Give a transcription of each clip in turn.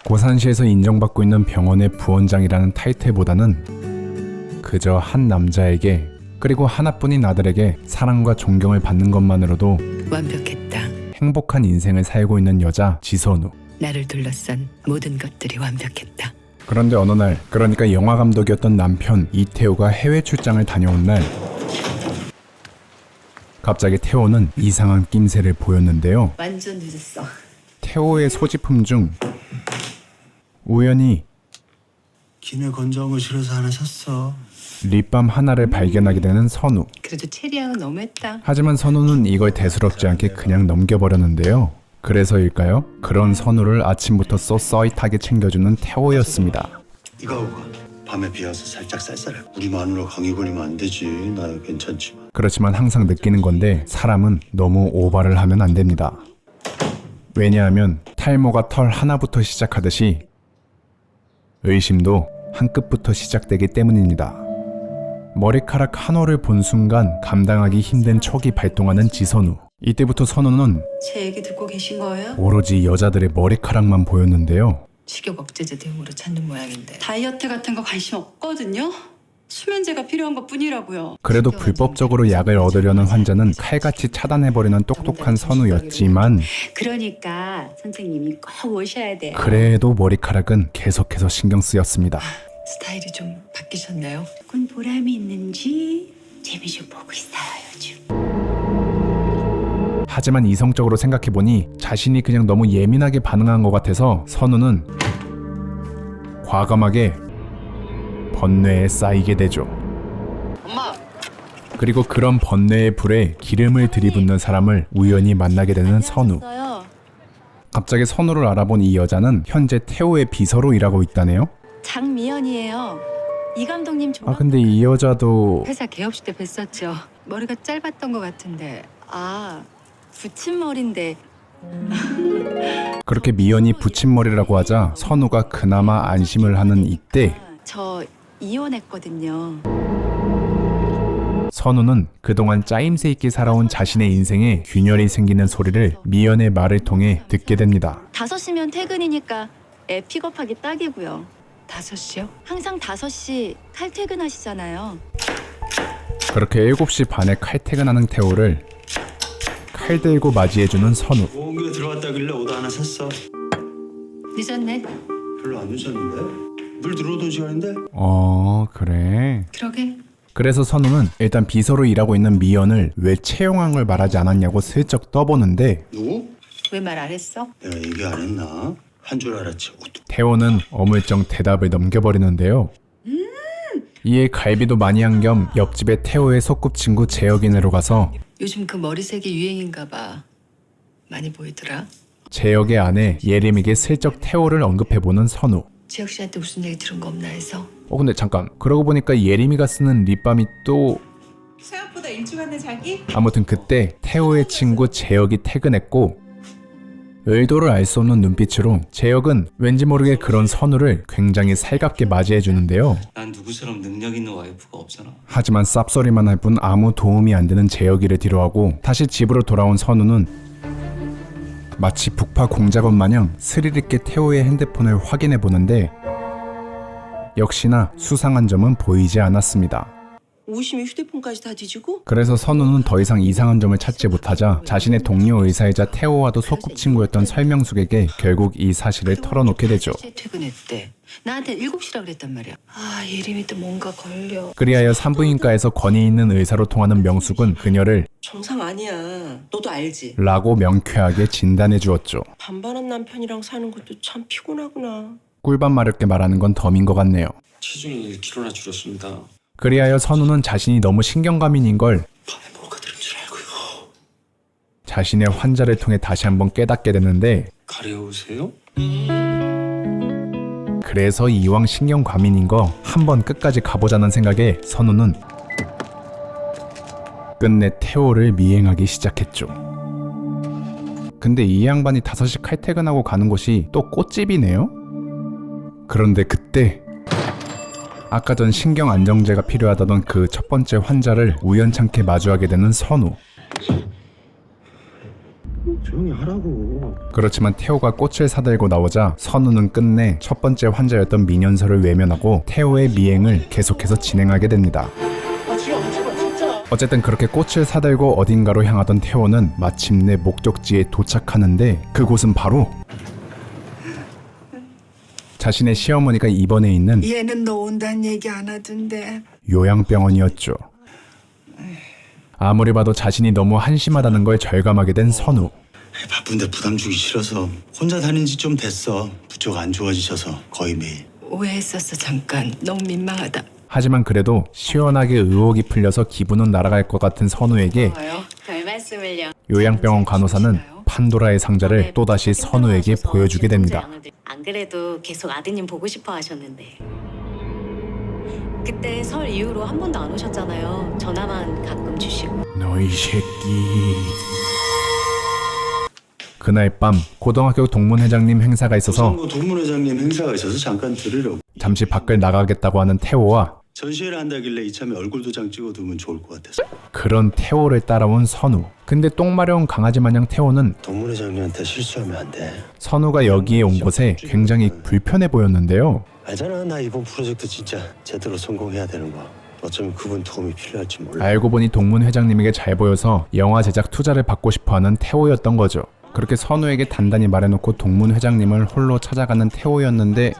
고산시에서 인정받고 있는 병원의 부원장이라는 타이틀보다는 그저 한 남자에게 그리고 하나뿐인 아들에게 사랑과 존경을 받는 것만으로도 완벽했다. 행복한 인생을 살고 있는 여자 지선우. 나를 둘러싼 모든 것들이 완벽했다. 그런데 어느 날, 그러니까 영화 감독이었던 남편 이태호가 해외 출장을 다녀온 날, 갑자기 태호는 이상한 낌새를 보였는데요. 완전 늦었어. 태호의 소지품 중 우연히 기내 건조한 거 싫어서 하나 샀어. 립밤 하나를 발견하게 되는 선우. 그래도 체리향은 너무했다. 하지만 선우는 이걸 대수롭지 않게 그냥 넘겨버렸는데요. 그래서일까요? 그런 선우를 아침부터 쏘쏘잇하게 챙겨주는 태호였습니다. 이거 하고 가. 밤에 비와서 살짝 쌀쌀해. 우리 마누라 감기 걸리면 안 되지. 나야 괜찮지만. 그렇지만 항상 느끼는 건데 사람은 너무 오바를 하면 안 됩니다. 왜냐하면 탈모가 털 하나부터 시작하듯이 의심도 한 끗부터 시작되기 때문입니다. 머리카락 한 올을 본 순간 감당하기 힘든 촉이 발동하는 지선우. 이때부터 선우는 제 얘기 듣고 계신 거예요? 오로지 여자들의 머리카락만 보였는데요. 식욕 억제제 대용으로 찾는 모양인데. 다이어트 같은 거 관심 없거든요. 수면제가 필요한 것 뿐이라고요. 그래도 불법적으로 약을 얻으려는 환자는 칼같이 차단해버리는 똑똑한 선우였지만 그러니까 선생님이 꼭 오셔야 돼요. 그래도 머리카락은 계속해서 신경 쓰였습니다. 스타일이 좀 바뀌셨나요? 군 보람이 있는지 재미 좀 보고 있어요 요즘. 하지만 이성적으로 생각해보니 자신이 그냥 너무 예민하게 반응한 것 같아서 선우는 과감하게 번뇌에 쌓이게 되죠. 엄마! 그리고 그런 번뇌의 불에 기름을 들이붓는 사람을 우연히 만나게 되는 선우. 갑자기 선우를 알아본 이 여자는 현재 태호의 비서로 일하고 있다네요. 장미연이에요. 이 감독님 아 근데 이 여자도 회사 개업식 때 뵀었죠. 머리가 짧았던 것 같은데. 아, 붙임머리인데 그렇게 미연이 붙임머리라고 하자 선우가 그나마 안심을 하는 이때 저 이혼했거든요. 선우는 그동안 짜임새 있게 살아온 자신의 인생에 균열이 생기는 소리를 미연의 말을 통해 듣게 됩니다. 5시면 퇴근이니까 애 픽업하기 딱이고요. 5시요? 항상 5시 칼퇴근하시잖아요. 그렇게 7시 반에 칼퇴근하는 태호를 칼 들고 맞이해주는 선우. 모험교에 들어갔다길래 옷 하나 샀어. 늦었네. 별로 안 늦었는데? 물 들어오던 시간인데? 그래. 그러게. 그래서 선우는 일단 비서로 일하고 있는 미연을 왜 채용한 걸 말하지 않았냐고 슬쩍 떠보는데 누구? 왜 말 안 했어? 내가 얘기 안 했나? 한 줄 알았지. 옷도. 태호는 어물쩡 대답을 넘겨버리는데요. 이에 갈비도 많이 한 겸 옆집에 태호의 소꿉친구 재혁이네로 가서 요즘 그 머리색이 유행인가 봐. 많이 보이더라. 재혁의 아내 예림에게 슬쩍 태호를 언급해보는 선우. 지혁 씨한테 무슨 얘기 들은 거 없나 해서. 근데 잠깐, 그러고 보니까 예림이가 쓰는 립밤이 또 생각보다 일찍 왔네 자기? 아무튼 그때 태호의 친구 재혁이 퇴근했고 의도를 알 수 없는 눈빛으로 재혁은 왠지 모르게 그런 선우를 굉장히 살갑게 맞이해주는데요. 난 누구처럼 능력 있는 와이프가 없잖아. 하지만 쌉소리만 할 뿐 아무 도움이 안 되는 재혁이를 뒤로하고 다시 집으로 돌아온 선우는 마치 북파 공작원 마냥 스릴 있게 태호의 핸드폰을 확인해 보는데 역시나 수상한 점은 보이지 않았습니다. 오심이 휴대폰까지 다 뒤지고? 그래서 선우는 더 이상 이상한 점을 찾지 못하자 자신의 동료 의사이자 태호와도 소꿉친구였던 설명숙에게 결국 이 사실을 털어놓게 되죠. 퇴근했대. 나한테 7시라 그랬단 말이야. 아, 예림이 또 뭔가 걸려. 그리하여 산부인과에서 권위 있는 의사로 통하는 명숙은 그녀를 정상 아니야. 너도 알지? 라고 명쾌하게 진단해 주었죠. 반반한 남편이랑 사는 것도 참 피곤하구나. 꿀밤 마렵게 말하는 건 덤인 것 같네요. 체중이 1kg나 줄었습니다. 그리하여 선우는 자신이 너무 신경과민인 걸 밤에 뭐가 들은 줄 알고요. 자신의 환자를 통해 다시 한번 깨닫게 되는데 가려우세요? 그래서 이왕 신경과민인 거 한번 끝까지 가보자는 생각에 선우는 끝내 태호를 미행하기 시작했죠. 근데 이 양반이 5시 칼퇴근하고 가는 곳이 또 꽃집이네요? 그런데 그때 아까 전 신경 안정제가 필요하다던 그 첫 번째 환자를 우연찮게 마주하게 되는 선우. 조용히 하라고. 그렇지만 태호가 꽃을 사들고 나오자 선우는 끝내 첫 번째 환자였던 민현서를 외면하고 태호의 미행을 계속해서 진행하게 됩니다. 어쨌든 그렇게 꽃을 사들고 어딘가로 향하던 태호는 마침내 목적지에 도착하는데 그곳은 바로 자신의 시어머니가 입원해 있는 얘는 너 온다는 얘기 안 하던데. 요양병원이었죠. 아무리 봐도 자신이 너무 한심하다는 걸 절감하게 된 선우. 바쁜데 부담 주기 싫어서 혼자 다닌 지 좀 됐어. 부쩍 안 좋아지셔서 거의 매일. 오해했었어 잠깐. 너무 민망하다. 하지만 그래도 시원하게 의혹이 풀려서 기분은 날아갈 것 같은 선우에게 별 말씀을요. 요양병원 간호사는 판도라의 상자를 또다시 선우에게 보여주게 됩니다. 안 그래도 계속 아드님 보고 싶어 하셨는데 그때 설 이후로 한 번도 안 오셨잖아요. 전화만 가끔 주시고. 너희 새끼. 그날 밤 고등학교 동문회장님 행사가 있어서 조선고 동문회장님 행사가 있어서 잠깐 들으려고. 잠시 밖을 나가겠다고 하는 태호와 전시회를 한다길래 이참에 얼굴 도장 찍어두면 좋을 것 같아서. 그런 태호를 따라온 선우. 근데 똥 마려운 강아지 마냥 태호는 동문회장님한테 실수하면 안 돼. 선우가 여기에 온 곳에 굉장히 불편해 보였는데요. 알잖아, 나 이번 프로젝트 진짜 제대로 성공해야 되는 거. 어쩌면 그분 도움이 필요할지 몰라. 알고 보니 동문회장님에게 잘 보여서 영화 제작 투자를 받고 싶어하는 태호였던 거죠. 그렇게 선우에게 단단히 말해놓고 동문회장님을 홀로 찾아가는 태호였는데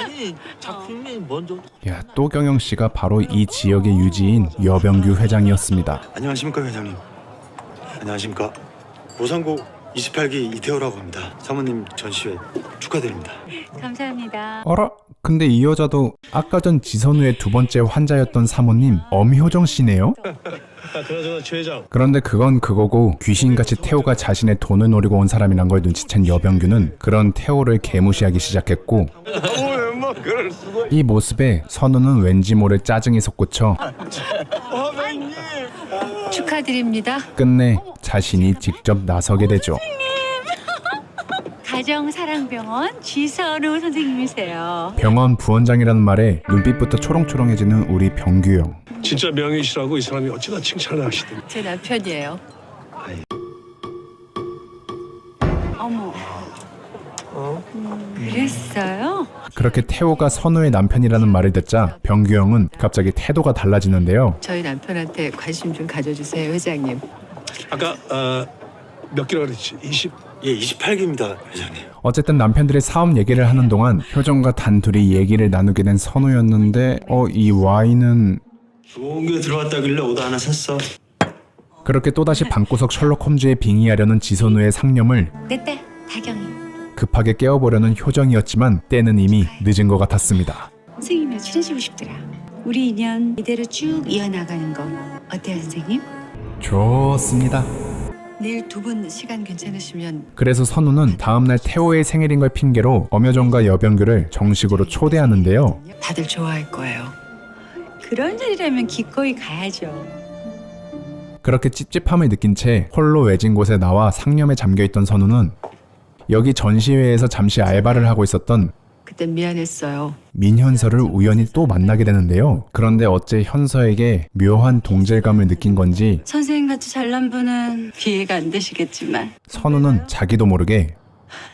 아니 작품이 먼저. 야, 또 경영 씨가 바로 이 지역의 유지인 여병규 회장이었습니다. 안녕하십니까 회장님. 안녕하십니까. 모상고 28기 이태호라고 합니다. 사모님 전시회 축하드립니다. 감사합니다. 어라? 근데 이 여자도 아까 전 지선우의 두 번째 환자였던 사모님 엄효정 씨네요? 그나저나 최 회장. 그런데 그건 그거고 귀신같이 태호가 자신의 돈을 노리고 온 사람이란 걸 눈치챈 여병규는 그런 태호를 개무시하기 시작했고 이 모습에 선우는 왠지 모를 짜증이 솟구쳐 축하드립니다. 끝내 자신이 직접 나서게 되죠. 가정사랑병원 지선우 선생님이세요. 병원 부원장이라는 말에 눈빛부터 초롱초롱해지는 우리 병규 형. 진짜 명의시라고 이 사람이 어찌나 칭찬을 하시더니. 제 남편이에요. 어머. 그랬어요? 그렇게 태호가 선우의 남편이라는 말을 듣자 병규 형은 갑자기 태도가 달라지는데요. 저희 남편한테 관심 좀 가져주세요 회장님. 아까 몇 기라 그랬지? 20. 예, 28기입니다 회장님. 어쨌든 남편들이 사업 얘기를 하는 동안 효정과 단둘이 얘기를 나누게 된 선우였는데 이 와인은 좋은 게 들어왔다길래 오다 하나 샀어. 그렇게 또다시 방구석 셜록 홈즈에 빙의하려는 지선우의 상념을 내 딸 다경이. 급하게 깨워보려는 효정이었지만 때는 이미 늦은 것 같았습니다. 선생님이랑 친해지고 싶더라. 우리 인연 이대로 쭉 이어나가는 거 어때요 선생님? 좋습니다. 내일 두 분 시간 괜찮으시면 그래서 선우는 다음날 태호의 생일인 걸 핑계로 엄효정과 여병규를 정식으로 초대하는데요. 다들 좋아할 거예요. 그런 자리라면 기꺼이 가야죠. 그렇게 찝찝함을 느낀 채 홀로 외진 곳에 나와 상념에 잠겨있던 선우는 여기 전시회에서 잠시 알바를 하고 있었던 그땐 미안했어요. 민현서를 우연히 또 만나게 되는데요. 그런데 어째 현서에게 묘한 동질감을 느낀 건지 선생님같이 잘난 분은 기회가 안 되시겠지만 선우는 자기도 모르게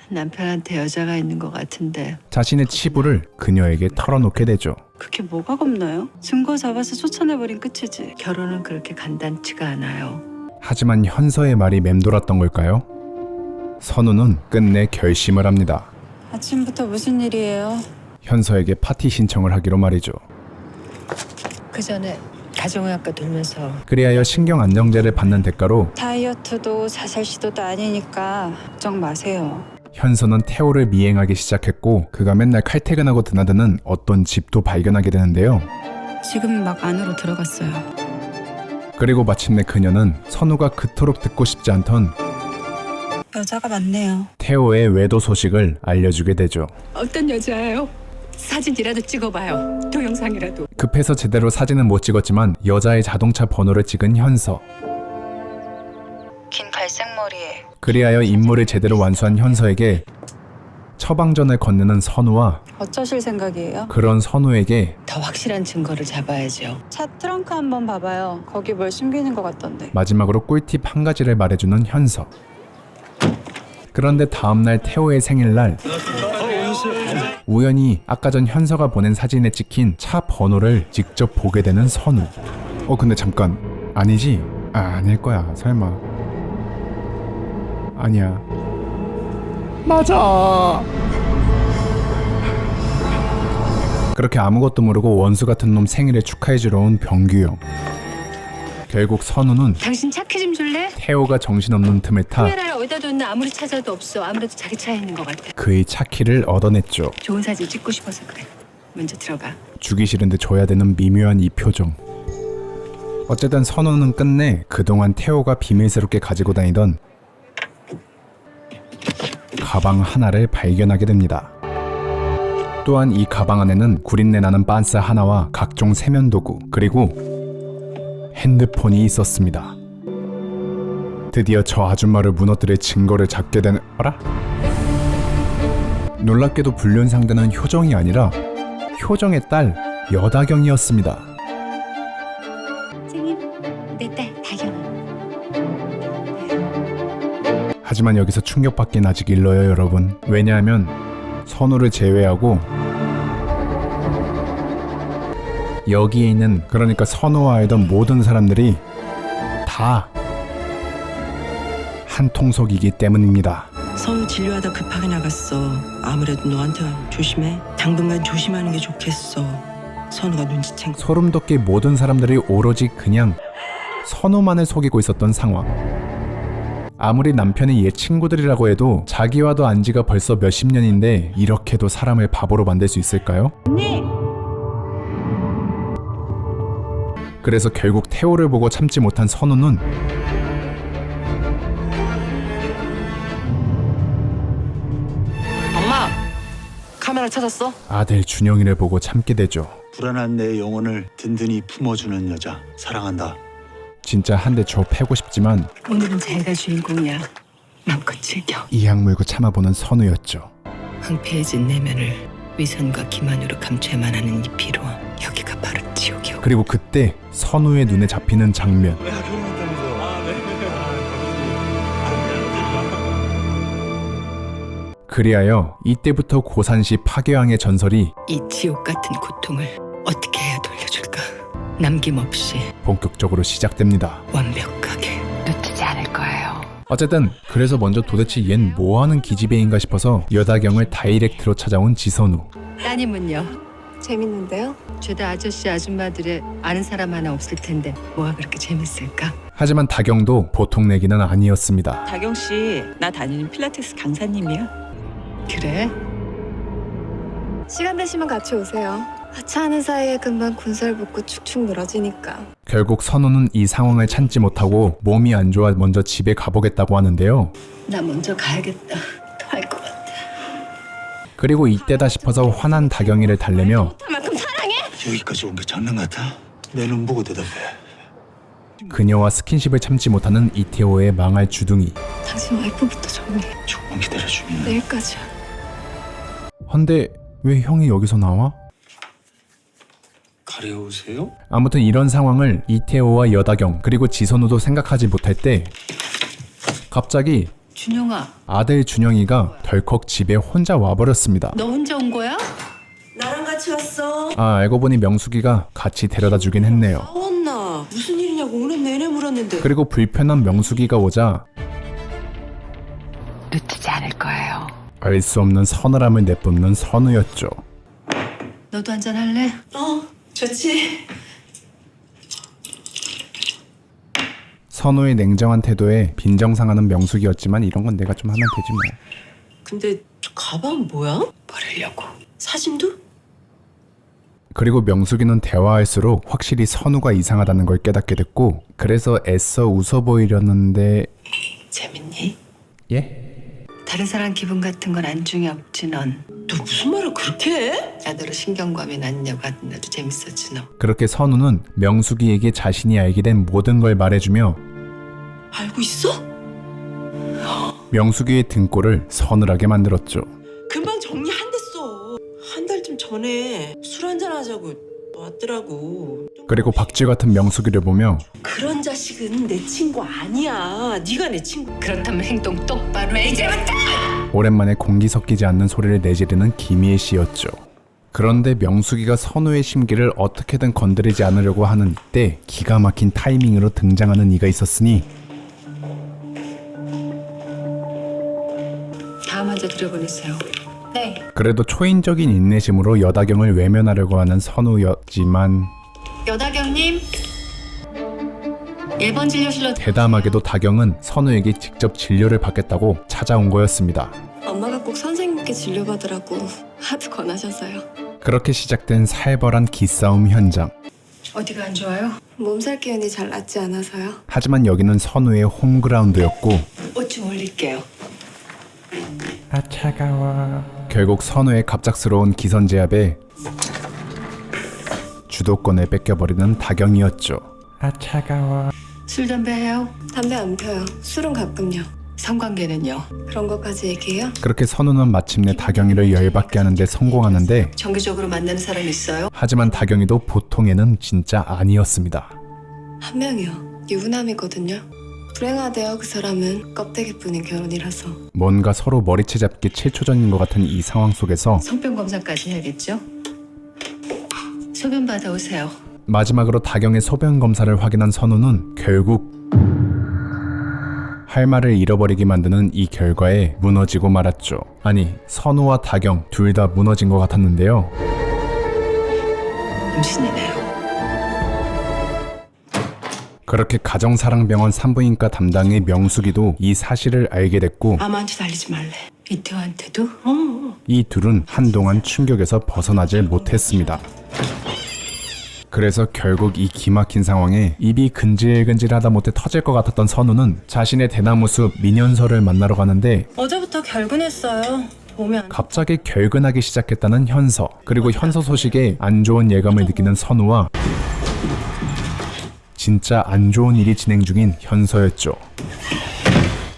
남편한테 여자가 있는 것 같은데 자신의 치부를 그녀에게 털어놓게 되죠. 그게 뭐가 겁나요? 증거 잡아서 쫓아내버린 끝이지. 결혼은 그렇게 간단치가 않아요. 하지만 현서의 말이 맴돌았던 걸까요? 선우는 끝내 결심을 합니다. 아침부터 무슨 일이에요? 현서에게 파티 신청을 하기로 말이죠. 그 전에 가정의학과 돌면서 그리하여 신경안정제를 받는 대가로 다이어트도 자살 시도도 아니니까 걱정 마세요. 현서는 태호를 미행하기 시작했고 그가 맨날 칼퇴근하고 드나드는 어떤 집도 발견하게 되는데요. 지금 막 안으로 들어갔어요. 그리고 마침내 그녀는 선우가 그토록 듣고 싶지 않던 여자가 많네요. 태호의 외도 소식을 알려주게 되죠. 어떤 여자예요? 사진이라도 찍어봐요. 동영상이라도. 급해서 제대로 사진은 못 찍었지만 여자의 자동차 번호를 찍은 현서. 긴 갈색 머리에 그리하여 임무를 제대로 완수한 현서에게 처방전을 건네는 선우와 어쩌실 생각이에요? 그런 선우에게 더 확실한 증거를 잡아야죠. 차 트렁크 한번 봐봐요. 거기 뭘 숨기는 것 같던데. 마지막으로 꿀팁 한 가지를 말해주는 현서. 그런데 다음날 태호의 생일날 우연히 아까 전 현서가 보낸 사진에 찍힌 차 번호를 직접 보게 되는 선우. 근데 잠깐, 아니지? 아닐 거야, 설마. 아니야. 맞아. 그렇게 아무것도 모르고 원수 같은 놈 생일에 축하해주러 온 병규 형. 결국 선우는 당신 차키 좀 줄래? 태호가 정신없는 틈을 타 카메라를 어디다 뒀나 아무리 찾아도 없어. 아무래도 자기 차에 있는 것 같아. 그의 차키를 얻어냈죠. 좋은 사진 찍고 싶어서 그래. 먼저 들어가. 주기 싫은데 줘야 되는 미묘한 이 표정. 어쨌든 선우는 끝내 그동안 태호가 비밀스럽게 가지고 다니던 가방 하나를 발견하게 됩니다. 또한 이 가방 안에는 구린내 나는 빤스 하나와 각종 세면 도구, 그리고 핸드폰이 있었습니다. 드디어 저 아줌마를 무너뜨릴 증거를 잡게 되는... 어라? 놀랍게도 불륜 상대는 효정이 아니라 효정의 딸 여다경이었습니다. 선생님, 내 딸 다경이. 하지만 여기서 충격받긴 아직 일러요, 여러분. 왜냐하면 선우를 제외하고 여기에 있는, 그러니까 선우와 알던 모든 사람들이 다 한 통속이기 때문입니다. 선우 진료하다 급하게 나갔어. 아무래도 너한테 조심해. 당분간 조심하는 게 좋겠어. 선우가 눈치챈 거. 소름 돋게 모든 사람들이 오로지 그냥 선우만을 속이고 있었던 상황. 아무리 남편이 옛 친구들이라고 해도 자기와도 안 지가 벌써 몇십 년인데 이렇게도 사람을 바보로 만들 수 있을까요? 네. 그래서 결국 태호를 보고 참지 못한 선우는 엄마! 카메라 찾았어? 아들 준영이를 보고 참게 되죠. 불안한 내 영혼을 든든히 품어주는 여자 사랑한다. 진짜 한 대 줘 패고 싶지만 오늘은 자기가 주인공이야. 마음껏 즐겨. 이악 물고 참아보는 선우였죠. 황폐해진 내면을 위선과 기만으로 감춰야만 하는 이 피로. 여기가 바로 지옥이오. 그리고 그때 선우의 눈에 잡히는 장면. 그리하여 이때부터 고산시 파괴왕의 전설이 이 지옥 같은 고통을 어떻게 해야 돌려줄까? 남김없이 본격적으로 시작됩니다. 완벽하게. 놓치지 않을 거예요. 어쨌든 그래서 먼저 도대체 얜 뭐하는 기집애인가 싶어서 여다경을 다이렉트로 찾아온 지선우. 따님은요? 재밌는데요? 죄다 아저씨 아줌마들의 아는 사람 하나 없을 텐데 뭐가 그렇게 재밌을까? 하지만 다경도 보통 내기는 아니었습니다. 다경 씨, 나 다니는 필라테스 강사님이야. 그래? 시간 되시면 같이 오세요. 같이 하는 사이에 금방 군살 붙고 축축 늘어지니까. 결국 선우는 이 상황을 참지 못하고 몸이 안 좋아 먼저 집에 가보겠다고 하는데요. 나 먼저 가야겠다. 토할 것 같아. 그리고 이때다 싶어서 화난 다경이를 달래며 여기까지 온 게 장난 같아? 내 눈 보고 대답해. 그녀와 스킨십을 참지 못하는 이태호의 망할 주둥이. 당신 와이프부터 정리해. 조금만 기다려주면 내일까지야. 헌데 왜 형이 여기서 나와? 가려우세요? 아무튼 이런 상황을 이태호와 여다경 그리고 지선우도 생각하지 못할 때 갑자기 준영아, 아들 준영이가 덜컥 집에 혼자 와버렸습니다. 너 혼자 온 거야? 나랑 같이 왔어. 알고 보니 명숙이가 같이 데려다 주긴 했네요. 싸웠나? 무슨 일이냐고 오늘 내내 물었는데. 그리고 불편한 명숙이가 오자 놓치지 않을 거예요. 알 수 없는 서늘함을 내뿜는 선우였죠. 너도 한잔 할래? 좋지. 선우의 냉정한 태도에 빈정상하는 명숙이었지만 이런 건 내가 좀 하면 되지 뭐. 근데 저 가방 뭐야? 버리려고. 사진도? 그리고 명숙이는 대화할수록 확실히 선우가 이상하다는 걸 깨닫게 됐고 그래서 애써 웃어 보이려는데 재밌니? 예? 다른 사람 기분 같은 건 안중에 없지 넌. 너 무슨 말을 그렇게 해? 나더러 신경과면 났냐고 하던 나도 재밌었지 너. 그렇게 선우는 명숙이에게 자신이 알게 된 모든 걸 말해주며 알고 있어? 명숙이의 등골을 서늘하게 만들었죠. 금방 정리한댔어. 한 달쯤 전에 술 한잔 하자고 왔더라고. 그리고 박쥐 같은 명숙이를 보며 그런 자식은 내 친구 아니야. 네가 내 친구. 그렇다면 행동 똑바로 해 이제부터. 오랜만에 공기 섞이지 않는 소리를 내지르는 김희애 씨였죠. 그런데 명숙이가 선우의 심기를 어떻게든 건드리지 않으려고 하는 이때 기가 막힌 타이밍으로 등장하는 이가 있었으니 다음 환자 들여보내세요. 네. 그래도 초인적인 인내심으로 여다경을 외면하려고 하는 선우였지만 여다경님. 1번 진료실로. 대담하게도 다경은 선우에게 직접 진료를 받겠다고 찾아온 거였습니다. 엄마가 꼭 선생님께 진료받으라고 하도 권하셔서요. 그렇게 시작된 살벌한 기싸움 현장. 어디가 안 좋아요? 몸살 기운이 잘 낫지 않아서요. 하지만 여기는 선우의 홈그라운드였고 옷 좀 올릴게요. 아 차가워. 결국 선우의 갑작스러운 기선제압에 주도권을 뺏겨버리는 다경이었죠. 아 차가워. 술 담배 해요? 담배 안 펴요. 술은 가끔요. 성관계는요? 그런 것까지 얘기해요? 그렇게 선우는 마침내 다경이를 열받게 하는데 성공하는데 정기적으로 만나는 사람 있어요? 하지만 다경이도 보통에는 진짜 아니었습니다. 한 명이요. 유부남이거든요. 불행하대요. 그 사람은 껍데기뿐인 결혼이라서. 뭔가 서로 머리채 잡기 7초 전인 것 같은 이 상황 속에서 성병 검사까지 해야겠죠? 소변 받아오세요. 마지막으로 다경의 소변 검사를 확인한 선우는 결국 할 말을 잃어버리게 만드는 이 결과에 무너지고 말았죠. 아니, 선우와 다경 둘 다 무너진 것 같았는데요. 임신이네요. 그렇게 가정사랑병원 산부인과 담당의 명숙이도 이 사실을 알게 됐고 아무한테 달리지 말래. 이태호한테도? 이 둘은 한동안 충격에서 벗어나질 못했습니다. 그래서 결국 이 기막힌 상황에 입이 근질근질하다 못해 터질 것 같았던 선우는 자신의 대나무숲 민현서를 만나러 가는데 어제부터 결근했어요. 오면 갑자기 결근하기 시작했다는 현서, 그리고 현서 소식에 안 좋은 예감을 느끼는 선우와 진짜 안 좋은 일이 진행 중인 현서였죠.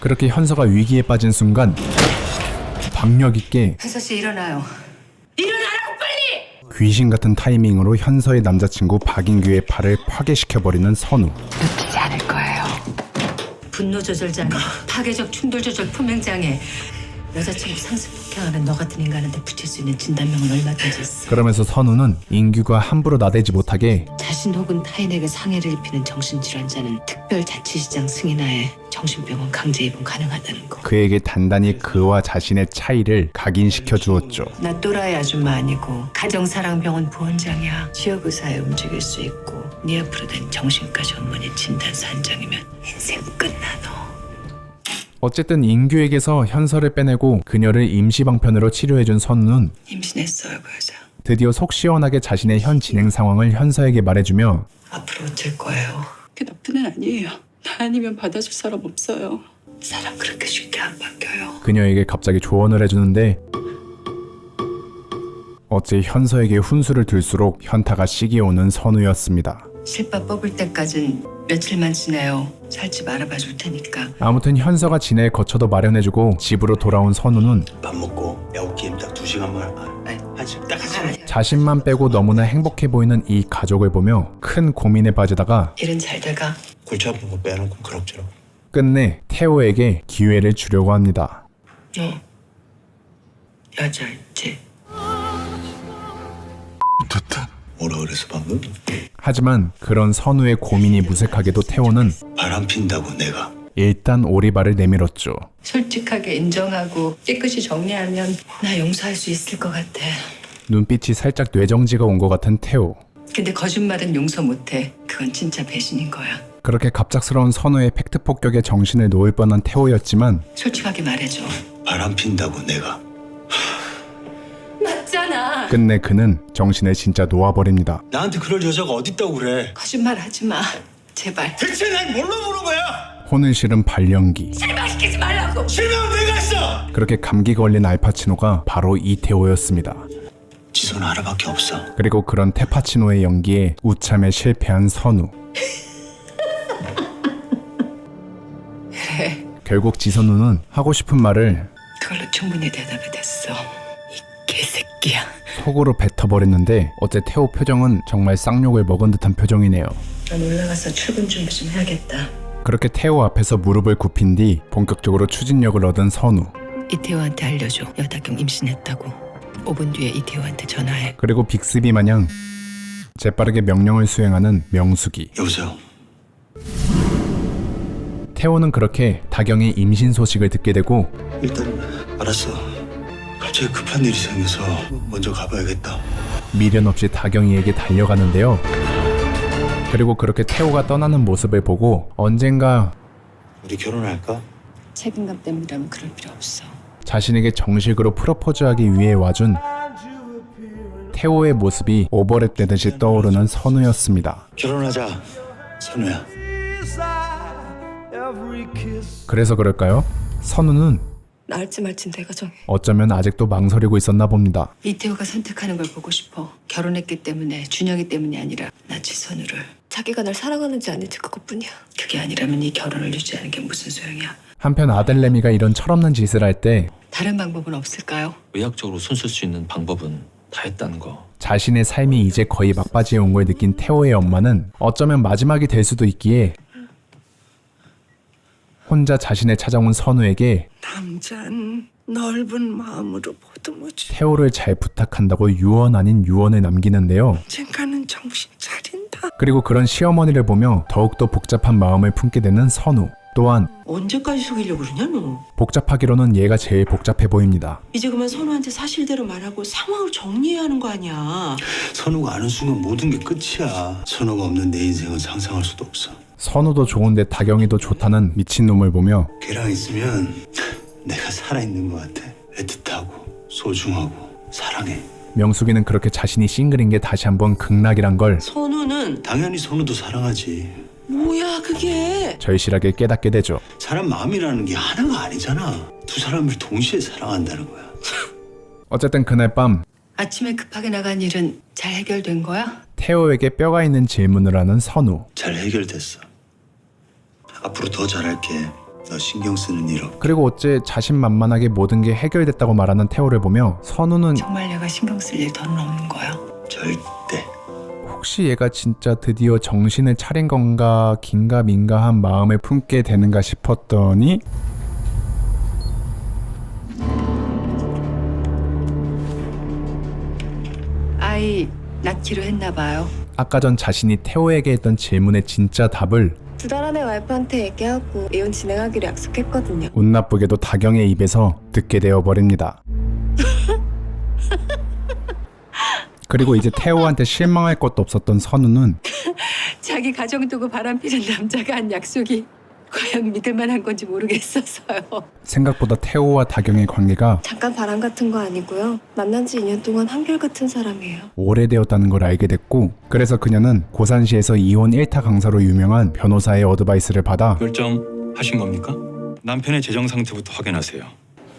그렇게 현서가 위기에 빠진 순간 박력 있게 혜서 씨 일어나요. 귀신 같은 타이밍으로 현서의 남자친구 박인규의 발을 파괴시켜버리는 선우. 놓치지 않을 거예요. 분노 조절 장애, 파괴적 충돌 조절 품행 장애. 여자친구 상습 폭행하는 너 같은 인간한테 붙일 수 있는 진단명은 얼마든지 있어. 그러면서 선우는 인규가 함부로 나대지 못하게 자신 혹은 타인에게 상해를 입히는 정신질환자는 특별자치시장 승인하에 정신병원 강제 입원 가능하다는 거. 그에게 단단히 그와 자신의 차이를 각인시켜 주었죠. 나 또라이 아줌마 아니고 가정사랑병원 부원장이야. 지역의사에 움직일 수 있고 네 앞으로 된 정신과 전문의 진단서 한 장이면 인생 끝나 너. 어쨌든 인규에게서 현서를 빼내고 그녀를 임시방편으로 치료해준 선우는 임신했어요 그 여자. 드디어 속 시원하게 자신의 현 진행 상황을 현서에게 말해주며 앞으로 어쩔 거예요. 그 나쁜 애 아니에요. 나 아니면 받아줄 사람 없어요. 사람 그렇게 쉽게 안 바뀌어요. 그녀에게 갑자기 조언을 해주는데 어째 현서에게 훈수를 둘수록 현타가 시기 오는 선우였습니다. 실밥 뽑을 때까진 며칠만 지내요. 살집 알아봐 줄 테니까. 아무튼 현서가 지낼 거처도 마련해주고 집으로 돌아온 선우는 밥 먹고 야구 게임 딱 2시간만 한시 딱 하지. 자신만 빼고 너무나 행복해 보이는 이 가족을 보며 큰 고민에 빠지다가 일은 잘 돼가. 골치 아픈 거 빼놓고 그럭저럭. 끝내 태호에게 기회를 주려고 합니다. 너 여자 있지? 됐다. 뭐라 그랬어 방금? 하지만 그런 선우의 고민이 무색하게도 태호는 바람 핀다고 내가. 일단 오리발을 내밀었죠. 솔직하게 인정하고 깨끗이 정리하면 나 용서할 수 있을 것 같아. 눈빛이 살짝 뇌정지가 온 것 같은 태호. 근데 거짓말은 용서 못해. 그건 진짜 배신인 거야. 그렇게 갑작스러운 선우의 팩트 폭격에 정신을 놓을 뻔한 태호였지만 솔직하게 말해줘. 바람 핀다고 내가. 맞잖아. 끝내 그는 정신을 진짜 놓아버립니다. 나한테 그럴 여자가 어딨다고 그래. 거짓말 하지 마. 제발. 대체 난 뭘로 보는 거야? 혼을 실은 발연기. 실망시키지 말라고. 실명 내가 했어. 그렇게 감기 걸린 알파치노가 바로 이태호였습니다. 지선 하나밖에 없어. 그리고 그런 테파치노의 연기에 우참에 실패한 선우. 그래. 결국 지선우는 하고 싶은 말을 그걸로 충분히 대답이 됐어. 이 개새끼야. 속으로 뱉어버렸는데 어째 태호 표정은 정말 쌍욕을 먹은 듯한 표정이네요. 난 올라가서 출근 준비 좀 해야겠다. 그렇게 태호 앞에서 무릎을 굽힌 뒤 본격적으로 추진력을 얻은 선우. 이태호한테 알려줘. 여다경 임신했다고. 5분 뒤에 이태호한테 전화해. 그리고 빅스비 마냥 재빠르게 명령을 수행하는 명숙이. 여보세요. 태호는 그렇게 다경의 임신 소식을 듣게 되고 일단 알았어. 갑자기 급한 일이 생겨서 먼저 가봐야겠다. 미련 없이 다경이에게 달려가는데요. 그리고 그렇게 태호가 떠나는 모습을 보고 언젠가 우리 결혼할까? 책임감 때문이라면 그럴 필요 없어. 자신에게 정식으로 프로포즈하기 위해 와준 태호의 모습이 오버랩되듯이 떠오르는 선우였습니다. 결혼하자, 선우야. 그래서 그럴까요? 선우는 나을지 말지 내가 정해. 어쩌면 아직도 망설이고 있었나 봅니다. 이태호가 선택하는 걸 보고 싶어. 결혼했기 때문에, 준영이 때문이 아니라 나 지선우를. 자기가 날 사랑하는지 아닌지 그것뿐이야. 그게 아니라면 이 결혼을 유지하는 게 무슨 소용이야. 한편 아델레미가 이런 철없는 짓을 할 때 다른 방법은 없을까요? 의학적으로 손 쓸 수 있는 방법은 다 했다는 거. 자신의 삶이 이제 거의 막바지에 온 걸 느낀 태호의 엄마는 어쩌면 마지막이 될 수도 있기에 혼자 자신을 찾아온 선우에게 남자는 넓은 마음으로 보듬어주. 태호를 잘 부탁한다고 유언 아닌 유언을 남기는데요. 언젠가는 정신 차린다. 그리고 그런 시어머니를 보며 더욱더 복잡한 마음을 품게 되는 선우. 또한 언제까지 속이려고 그러냐 너. 복잡하기로는 얘가 제일 복잡해 보입니다. 이제 그만 선우한테 사실대로 말하고 상황을 정리해야 하는 거 아니야. 선우가 아는 순간 모든 게 끝이야. 선우가 없는 내 인생은 상상할 수도 없어. 선우도 좋은데 다경이도 좋다는 미친놈을 보며 걔랑 있으면 내가 살아있는 것 같아. 애틋하고 소중하고 사랑해. 명숙이는 그렇게 자신이 싱글인 게 다시 한번 극락이란 걸 선우는 당연히 선우도 사랑하지. 뭐야 그게. 절실하게 깨닫게 되죠. 사람 마음이라는 게 하나가 아니잖아. 두 사람을 동시에 사랑한다는 거야. 어쨌든 그날 밤 아침에 급하게 나간 일은 잘 해결된 거야? 태호에게 뼈가 있는 질문을 하는 선우. 잘 해결됐어. 앞으로 더 잘할게. 너 신경 쓰는 일 없고. 그리고 어째 자신만만하게 모든 게 해결됐다고 말하는 태호를 보며 선우는 정말 내가 신경 쓸 일 더는 없는 거야? 절대. 혹시 얘가 진짜 드디어 정신을 차린 건가 긴가민가한 마음을 품게 되는가 싶었더니 아이 낳기로 했나 봐요. 아까 전 자신이 태호에게 했던 질문의 진짜 답을 2달 안에 와이프한테 얘기하고 이혼 진행하기로 약속했거든요. 운 나쁘게도 다경의 입에서 듣게 되어버립니다. 그리고 이제 태호한테 실망할 것도 없었던 선우는 자기 가정 두고 바람피는 남자가 한 약속이 과연 믿을 만한 건지 모르겠어서요. 생각보다 태호와 다경의 관계가 잠깐 바람 같은 거 아니고요. 만난 지 2년 동안 한결같은 사람이에요. 오래되었다는 걸 알게 됐고 그래서 그녀는 고산시에서 이혼 1타 강사로 유명한 변호사의 어드바이스를 받아 결정하신 겁니까? 남편의 재정 상태부터 확인하세요.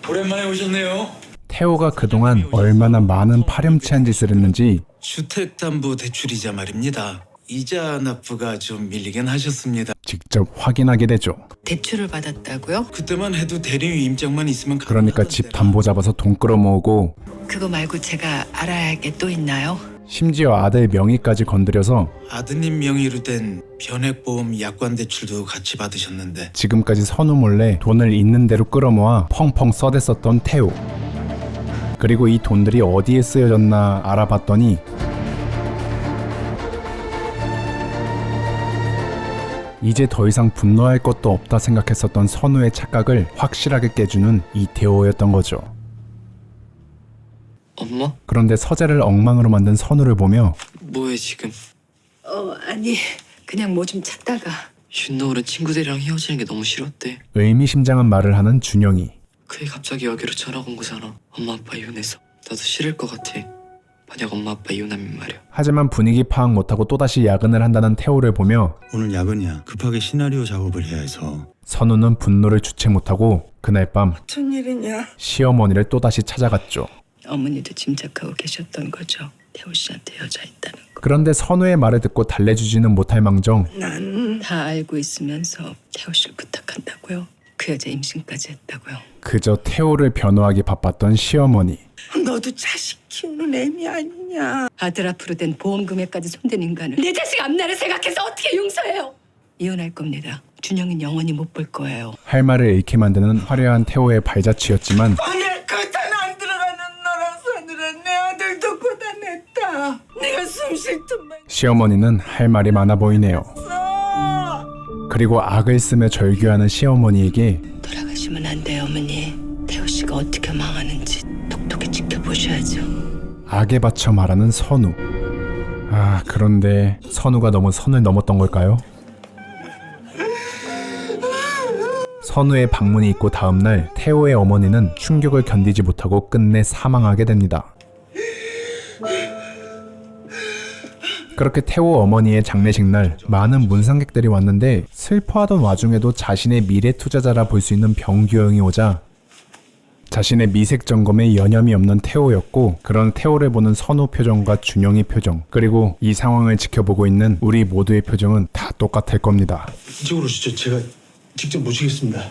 오랜만에 오셨네요. 태호가 그동안 얼마나 많은 파렴치한 짓을 했는지 주택담보대출이자 말입니다. 이자 납부가 좀 밀리긴 하셨습니다. 직접 확인하게 되죠. 대출을 받았다고요? 그때만 해도 대리 임장만 있으면 그러니까 집 담보 잡아서 돈 끌어모으고 그거 말고 제가 알아야 할 게 또 있나요? 심지어 아들 명의까지 건드려서 아드님 명의로 된 변액보험 약관대출도 같이 받으셨는데 지금까지 선우 몰래 돈을 있는 대로 끌어모아 펑펑 써댔었던 태호. 그리고 이 돈들이 어디에 쓰여졌나 알아봤더니 이제 더 이상 분노할 것도 없다 생각했었던 선우의 착각을 확실하게 깨주는 이태호였던 거죠. 엄마? 그런데 서재를 엉망으로 만든 선우를 보며 뭐해 지금? 아니 그냥 뭐 좀 찾다가. 윤노을은 친구들이랑 헤어지는 게 너무 싫었대. 의미심장한 말을 하는 준영이. 그게 갑자기 여기로 전학 온 거잖아. 엄마 아빠 이혼해서. 나도 싫을 것 같아. 만약 엄마 아빠 이혼하면 말이야. 하지만 분위기 파악 못하고 또다시 야근을 한다는 태호를 보며 오늘 야근이야. 급하게 시나리오 작업을 해야 해서. 선우는 분노를 주체 못하고 그날 밤 무슨 일이냐. 시어머니를 또다시 찾아갔죠. 어머니도 짐작하고 계셨던 거죠. 태호 씨한테 여자 있다는 거. 그런데 선우의 말을 듣고 달래주지는 못할 망정 난 다 알고 있으면서 태호 씨를 부탁한다고요? 그 여자 임신까지 했다고요? 그저 태호를 변호하기 바빴던 시어머니. 너도 자식이 키우는 애미 아니냐. 아들 앞으로 된 보험 금액까지 손댄 인간을 내 자식 앞날을 생각해서 어떻게 용서해요? 이혼할 겁니다. 준영은 영원히 못 볼 거예요. 할 말을 잃게 만드는 화려한 태호의 발자취였지만 오늘 그탄 안 들어가는 너랑 서늘한 내 아들도 고단했다. 내가 숨 쉴 틈만 시어머니는 할 말이 많아 보이네요. 있어. 그리고 악을 쓰며 절규하는 시어머니에게 돌아가시면 안 돼요, 어머니. 태호 씨가 어떻게 망하는지 똑똑히 지켜보셔야죠. 악에 바쳐 말하는 선우. 아, 그런데 선우가 너무 선을 넘었던 걸까요? 선우의 방문이 있고 다음날 태호의 어머니는 충격을 견디지 못하고 끝내 사망하게 됩니다. 그렇게 태호 어머니의 장례식 날 많은 문상객들이 왔는데 슬퍼하던 와중에도 자신의 미래 투자자라 볼 수 있는 병규영이 오자 자신의 미색 점검에 여념이 없는 태호였고, 그런 태호를 보는 선우 표정과 준영의 표정, 그리고 이 상황을 지켜보고 있는 우리 모두의 표정은 다 똑같을 겁니다. 이쪽으로 오시죠. 제가 직접 모시겠습니다.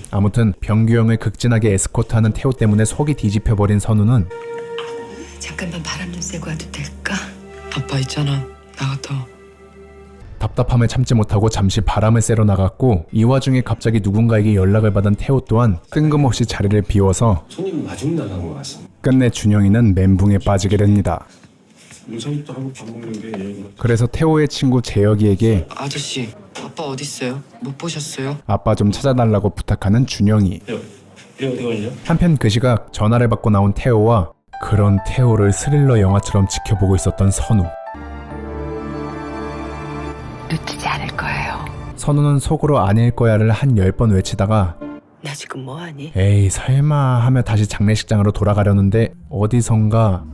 아무튼 병규영을 극진하게 에스코트하는 태호 때문에 속이 뒤집혀버린 선우는 잠깐만 바람 좀 쐬고 와도 될까? 아빠 있잖아. 나갔다 와. 답답함을 참지 못하고 잠시 바람을 쐬러 나갔고, 이 와중에 갑자기 누군가에게 연락을 받은 태호 또한 뜬금없이 자리를 비워서 손님 마중 나간 것 같습니다. 끝내 준영이는 멘붕에 빠지게 됩니다. 문상부터 하고 밥 먹는 게 그래서 태호의 친구 재혁이에게 아저씨, 아빠 어디 있어요? 못 보셨어요? 아빠 좀 찾아달라고 부탁하는 준영이. 어디가요? 한편 그 시각 전화를 받고 나온 태호와 그런 태호를 스릴러 영화처럼 지켜보고 있었던 선우. 놓치지 않을 거예요. 선우는 속으로 아닐 거야를 한 10번 외치다가 나 지금 뭐하니? 에이 설마 하며 다시 장례식장으로 돌아가려는데 어디선가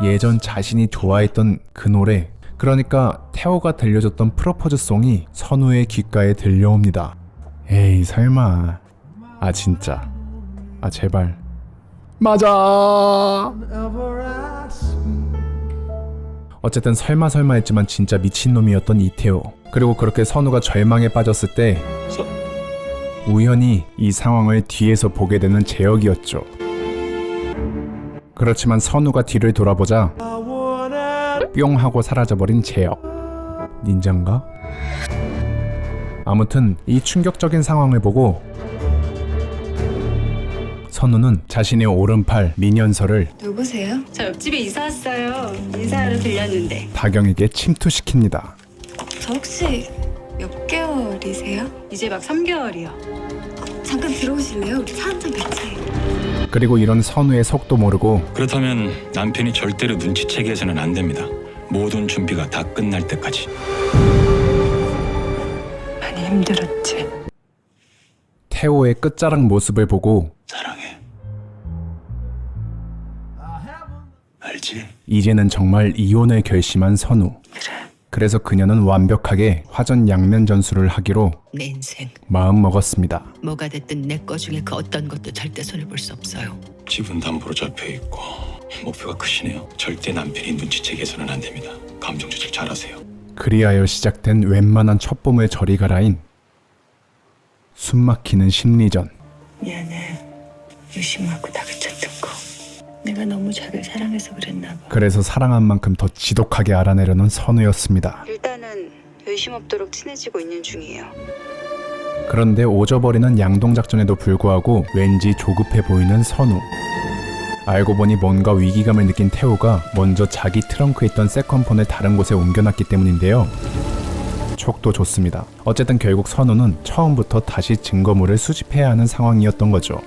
예전 자신이 좋아했던 그 노래, 그러니까 태호가 들려줬던 프로포즈송이 선우의 귓가에 들려옵니다. 에이 설마. 아 진짜. 아 제발. 맞아. 어쨌든 설마 했지만 진짜 미친놈이었던 이태호. 그리고 그렇게 선우가 절망에 빠졌을 때 우연히 이 상황을 뒤에서 보게 되는 재혁이었죠. 그렇지만 선우가 뒤를 돌아보자 뿅 하고 사라져버린 재혁. 닌자인가? 아무튼 이 충격적인 상황을 보고 선우는 자신의 오른팔 민현서를 누구세요? 저 옆집에 이사 왔어요. 인사하러 들렸는데. 다경에게 침투시킵니다. 저 혹시 몇 개월이세요? 이제 막 3개월이요. 잠깐 들어오실래요? 우리 차 한잔 같이 해요. 그리고 이런 선우의 속도 모르고 그렇다면 남편이 절대로 눈치채게 해서는 안 됩니다. 모든 준비가 다 끝날 때까지. 많이 힘들었지. 태호의 끝자락 모습을 보고 사랑해. 알지? 이제는 정말 이혼을 결심한 선우. 그래서 그녀는 완벽하게 화전양면 전술을 하기로 내 인생 마음먹었습니다. 뭐가 됐든 내 거 중에 그 어떤 것도 절대 손을 볼 수 없어요. 집은 담보로 잡혀있고 목표가 크시네요. 절대 남편이 눈치채게 해서는 안 됩니다. 감정 조절 잘하세요. 그리하여 시작된 웬만한 첩보물 저리가라인 숨막히는 심리전. 미안해. 유심하고 다그쳤던 거. 내가 너무 자기를 사랑해서 그랬나 봐. 그래서 사랑한 만큼 더 지독하게 알아내려는 선우였습니다. 일단은 의심 없도록 친해지고 있는 중이에요. 그런데 오져버리는 양동작전에도 불구하고 왠지 조급해 보이는 선우. 알고 보니 뭔가 위기감을 느낀 태호가 먼저 자기 트렁크에 있던 세컨폰을 다른 곳에 옮겨놨기 때문인데요. 촉도 좋습니다. 어쨌든 결국 선우는 처음부터 다시 증거물을 수집해야 하는 상황이었던 거죠.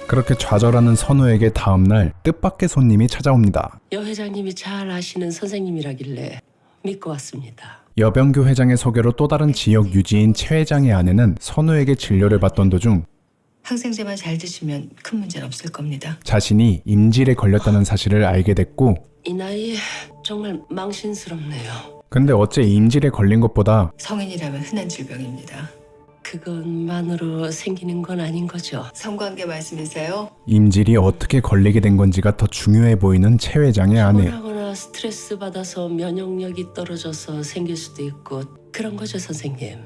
그렇게 좌절하는 선우에게 다음날 뜻밖의 손님이 찾아옵니다. 여 회장님이 잘 아시는 선생님이라길래 믿고 왔습니다. 여병규 회장의 소개로 또 다른 지역 유지인 최 회장의 아내는 선우에게 진료를 받던 도중 항생제만 잘 드시면 큰 문제는 없을 겁니다. 자신이 임질에 걸렸다는 사실을 알게 됐고, 이 나이에 정말 망신스럽네요. 근데 어째 임질에 걸린 것보다 성인이라면 흔한 질병입니다. 그것만으로 생기는 건 아닌 거죠. 성관계 말씀이세요? 임질이 어떻게 걸리게 된 건지가 더 중요해 보이는 최 회장의 아내. 피곤하거나 스트레스 받아서 면역력이 떨어져서 생길 수도 있고 그런 거죠, 선생님.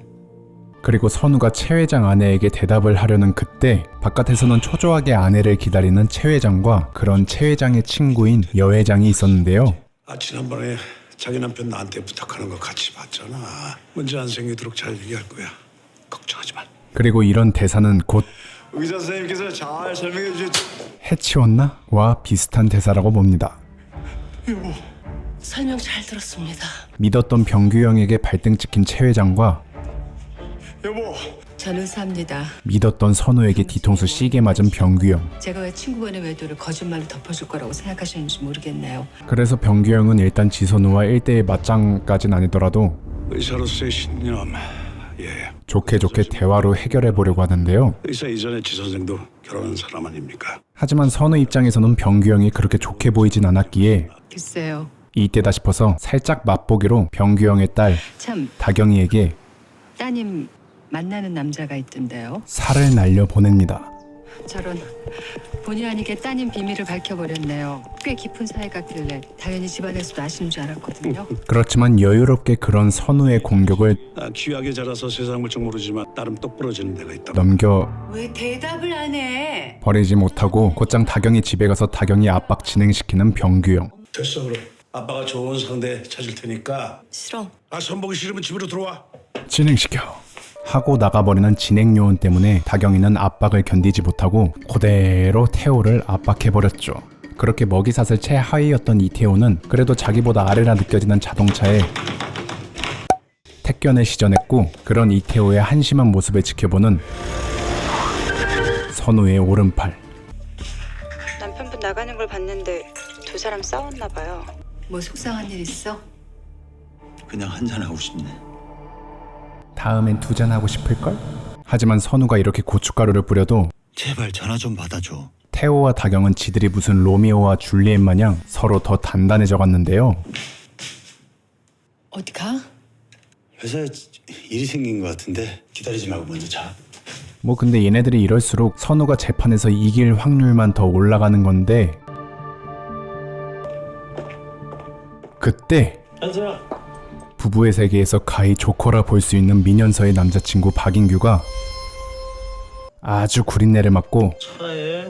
그리고 선우가 최 회장 아내에게 대답을 하려는 그때 바깥에서는 초조하게 아내를 기다리는 최 회장과 그런 최 회장의 친구인 여 회장이 있었는데요. 지난번에 자기 남편 나한테 부탁하는 거 같이 봤잖아. 문제 안 생기도록 잘 얘기할 거야. 걱정하지 마. 그리고 이런 대사는 곧 의사 선생님께서 잘 설명해 주셨죠. 해치웠나? 와 비슷한 대사라고 봅니다. 설명 잘 들었습니다. 믿었던 병규 형에게 발등 찍힌 최 회장과 여보. 전 의사입니다. 믿었던 선우에게 뒤통수 시게 맞은 병규 형. 제가 왜 친구분의 외도를 거짓말로 덮어줄 거라고 생각하셨는지 모르겠네요. 그래서 병규 형은 일단 지선우와 1대1 맞짱까진 아니더라도 의사로서의 신념. 예. 좋게 대화로 해결해 보려고 하는데요. 의사 이전에 지 선생도 결혼한 사람 아닙니까? 하지만 선우 입장에서는 병규 형이 그렇게 좋게 보이진 않았기에 글쎄요. 이때다 싶어서 살짝 맛보기로 병규 형의 딸 참 다경이에게 따님 만나는 남자가 있던데요. 살을 날려 보냅니다. 저런 본의 아니게 따님 비밀을 밝혀버렸네요. 꽤 깊은 사이 같길래 당연히 집안에서도 아시는 줄 알았거든요. 그렇지만 여유롭게 그런 선우의 공격을 귀하게 자라서 세상 물정 모르지만 나름 똑부러지는 데가 있다. 넘겨 왜 대답을 안 해? 버리지 못하고 곧장 다경이 집에 가서 다경이 압박 진행시키는 병규 형. 됐어 그럼. 아빠가 좋은 상대 찾을 테니까. 싫어. 선보기 싫으면 집으로 들어와. 진행시켜 하고 나가버리는 진행 요원 때문에 다경이는 압박을 견디지 못하고 그대로 태호를 압박해버렸죠. 그렇게 먹이사슬 최하위였던 이태호는 그래도 자기보다 아래라 느껴지는 자동차에 택견을 시전했고 그런 이태호의 한심한 모습을 지켜보는 선우의 오른팔. 남편분 나가는 걸 봤는데 두 사람 싸웠나 봐요. 뭐 속상한 일 있어? 그냥 한잔 하고 싶네. 다음엔 두 잔 하고 싶을걸? 하지만 선우가 이렇게 고춧가루를 뿌려도 제발 전화 좀 받아줘. 태호와 다경은 지들이 무슨 로미오와 줄리엣 마냥 서로 더 단단해져 갔는데요. 어디 가? 회사에 일이 생긴 것 같은데 기다리지 말고 먼저 자. 뭐 근데 얘네들이 이럴수록 선우가 재판에서 이길 확률만 더 올라가는 건데 그때 부부의 세계에서 가히 조커라 볼 수 있는 민현서의 남자친구 박인규가 아주 구린내를 맡고 차에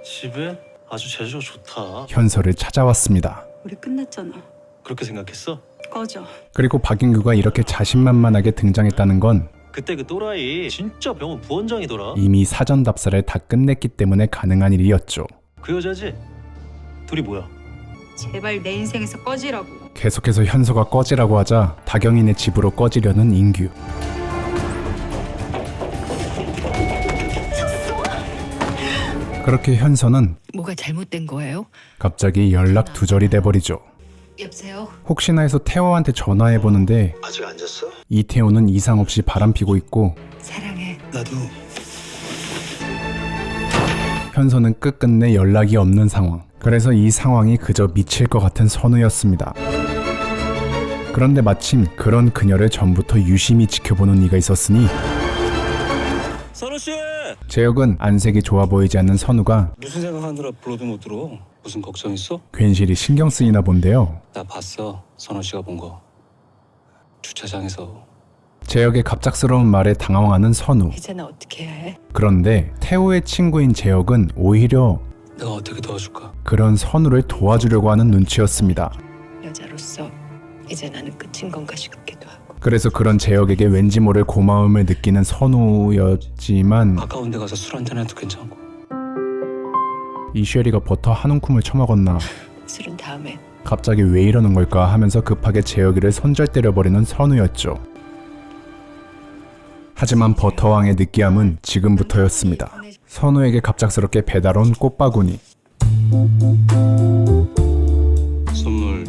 집에 아주 제주가 좋다. 현서를 찾아왔습니다. 우리 끝났잖아. 그렇게 생각했어? 꺼져. 그리고 박인규가 이렇게 자신만만하게 등장했다는 건 그때 그 또라이 진짜 병원 부원장이더라. 이미 사전 답사를 다 끝냈기 때문에 가능한 일이었죠. 그 여자지? 둘이 뭐야? 제발 내 인생에서 꺼지라고. 계속해서 현서가 꺼지라고 하자 다경이네 집으로 꺼지려는 인규. 그렇게 현서는 뭐가 잘못된 거예요? 갑자기 연락 두절이 돼버리죠. 여보세요? 혹시나 해서 태호한테 전화해보는데 아직 안 잤어? 이태호는 이상 없이 바람피고 있고 사랑해. 나도. 현서는 끝끝내 연락이 없는 상황. 그래서 이 상황이 그저 미칠 것 같은 선우였습니다. 그런데 마침 그런 그녀를 전부터 유심히 지켜보는 이가 있었으니 선우씨! 제역은 안색이 좋아 보이지 않는 선우가 무슨 생각하느라 불러도 못 들어? 무슨 걱정 있어? 괜시리 신경 쓰이나 본데요. 나 봤어. 선우씨가 본 거. 주차장에서. 제역의 갑작스러운 말에 당황하는 선우. 이제 나 어떻게 해야 해? 그런데 태호의 친구인 제역은 오히려 내가 어떻게 도와줄까? 그런 선우를 도와주려고 하는 눈치였습니다. 여자로서 이제 나는 끝인 건가 싶기도 하고. 그래서 그런 제역에게 왠지 모를 고마움을 느끼는 선우였지만 가까운 데 가서 술 한잔 해도 괜찮고. 이 쉐리가 버터 한 움큼을 처먹었나 술은 다음에. 갑자기 왜 이러는 걸까 하면서 급하게 제역이를 손절 때려버리는 선우였죠. 하지만 버터왕의 느끼함은 지금부터였습니다. 선우에게 갑작스럽게 배달 온 꽃바구니. 선물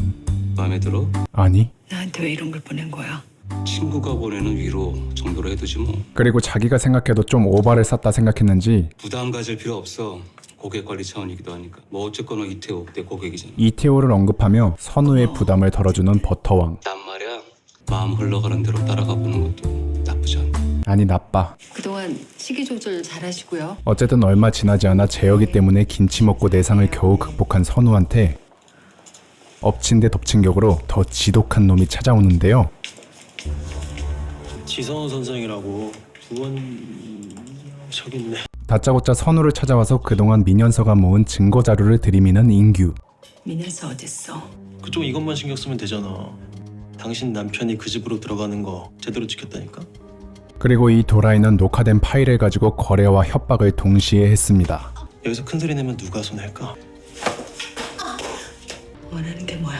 마음에 들어? 아니. 나한테 왜 이런 걸 보낸 거야? 친구가 보내는 위로 정도로 해두지 뭐. 그리고 자기가 생각해도 좀 오바를 쌌다 생각했는지 부담 가질 필요 없어. 고객 관리 차원이기도 하니까. 뭐 어쨌거나 이태호 내 고객이잖아. 이태호를 언급하며 선우의 부담을 덜어주는 버터왕. 난 말이야. 마음 흘러가는 대로 따라가 보는 것도 나쁘지 않아. 아니 나빠. 그동안 식이 조절 잘하시고요. 어쨌든 얼마 지나지 않아 제역이 때문에 김치 먹고 내상을 겨우 극복한 선우한테 엎친 데 덮친 격으로 더 지독한 놈이 찾아오는데요. 지성우 선생이라고 저기 있네. 다짜고짜 선우를 찾아와서 그동안 민현서가 모은 증거 자료를 들이미는 인규. 민현서 어딨어? 그쪽 이것만 신경 쓰면 되잖아. 당신 남편이 그 집으로 들어가는 거 제대로 지켰다니까? 그리고 이 도라이는 녹화된 파일을 가지고 거래와 협박을 동시에 했습니다. 여기서 큰 소리 내면 누가 손해할까? 원하는 게 뭐야?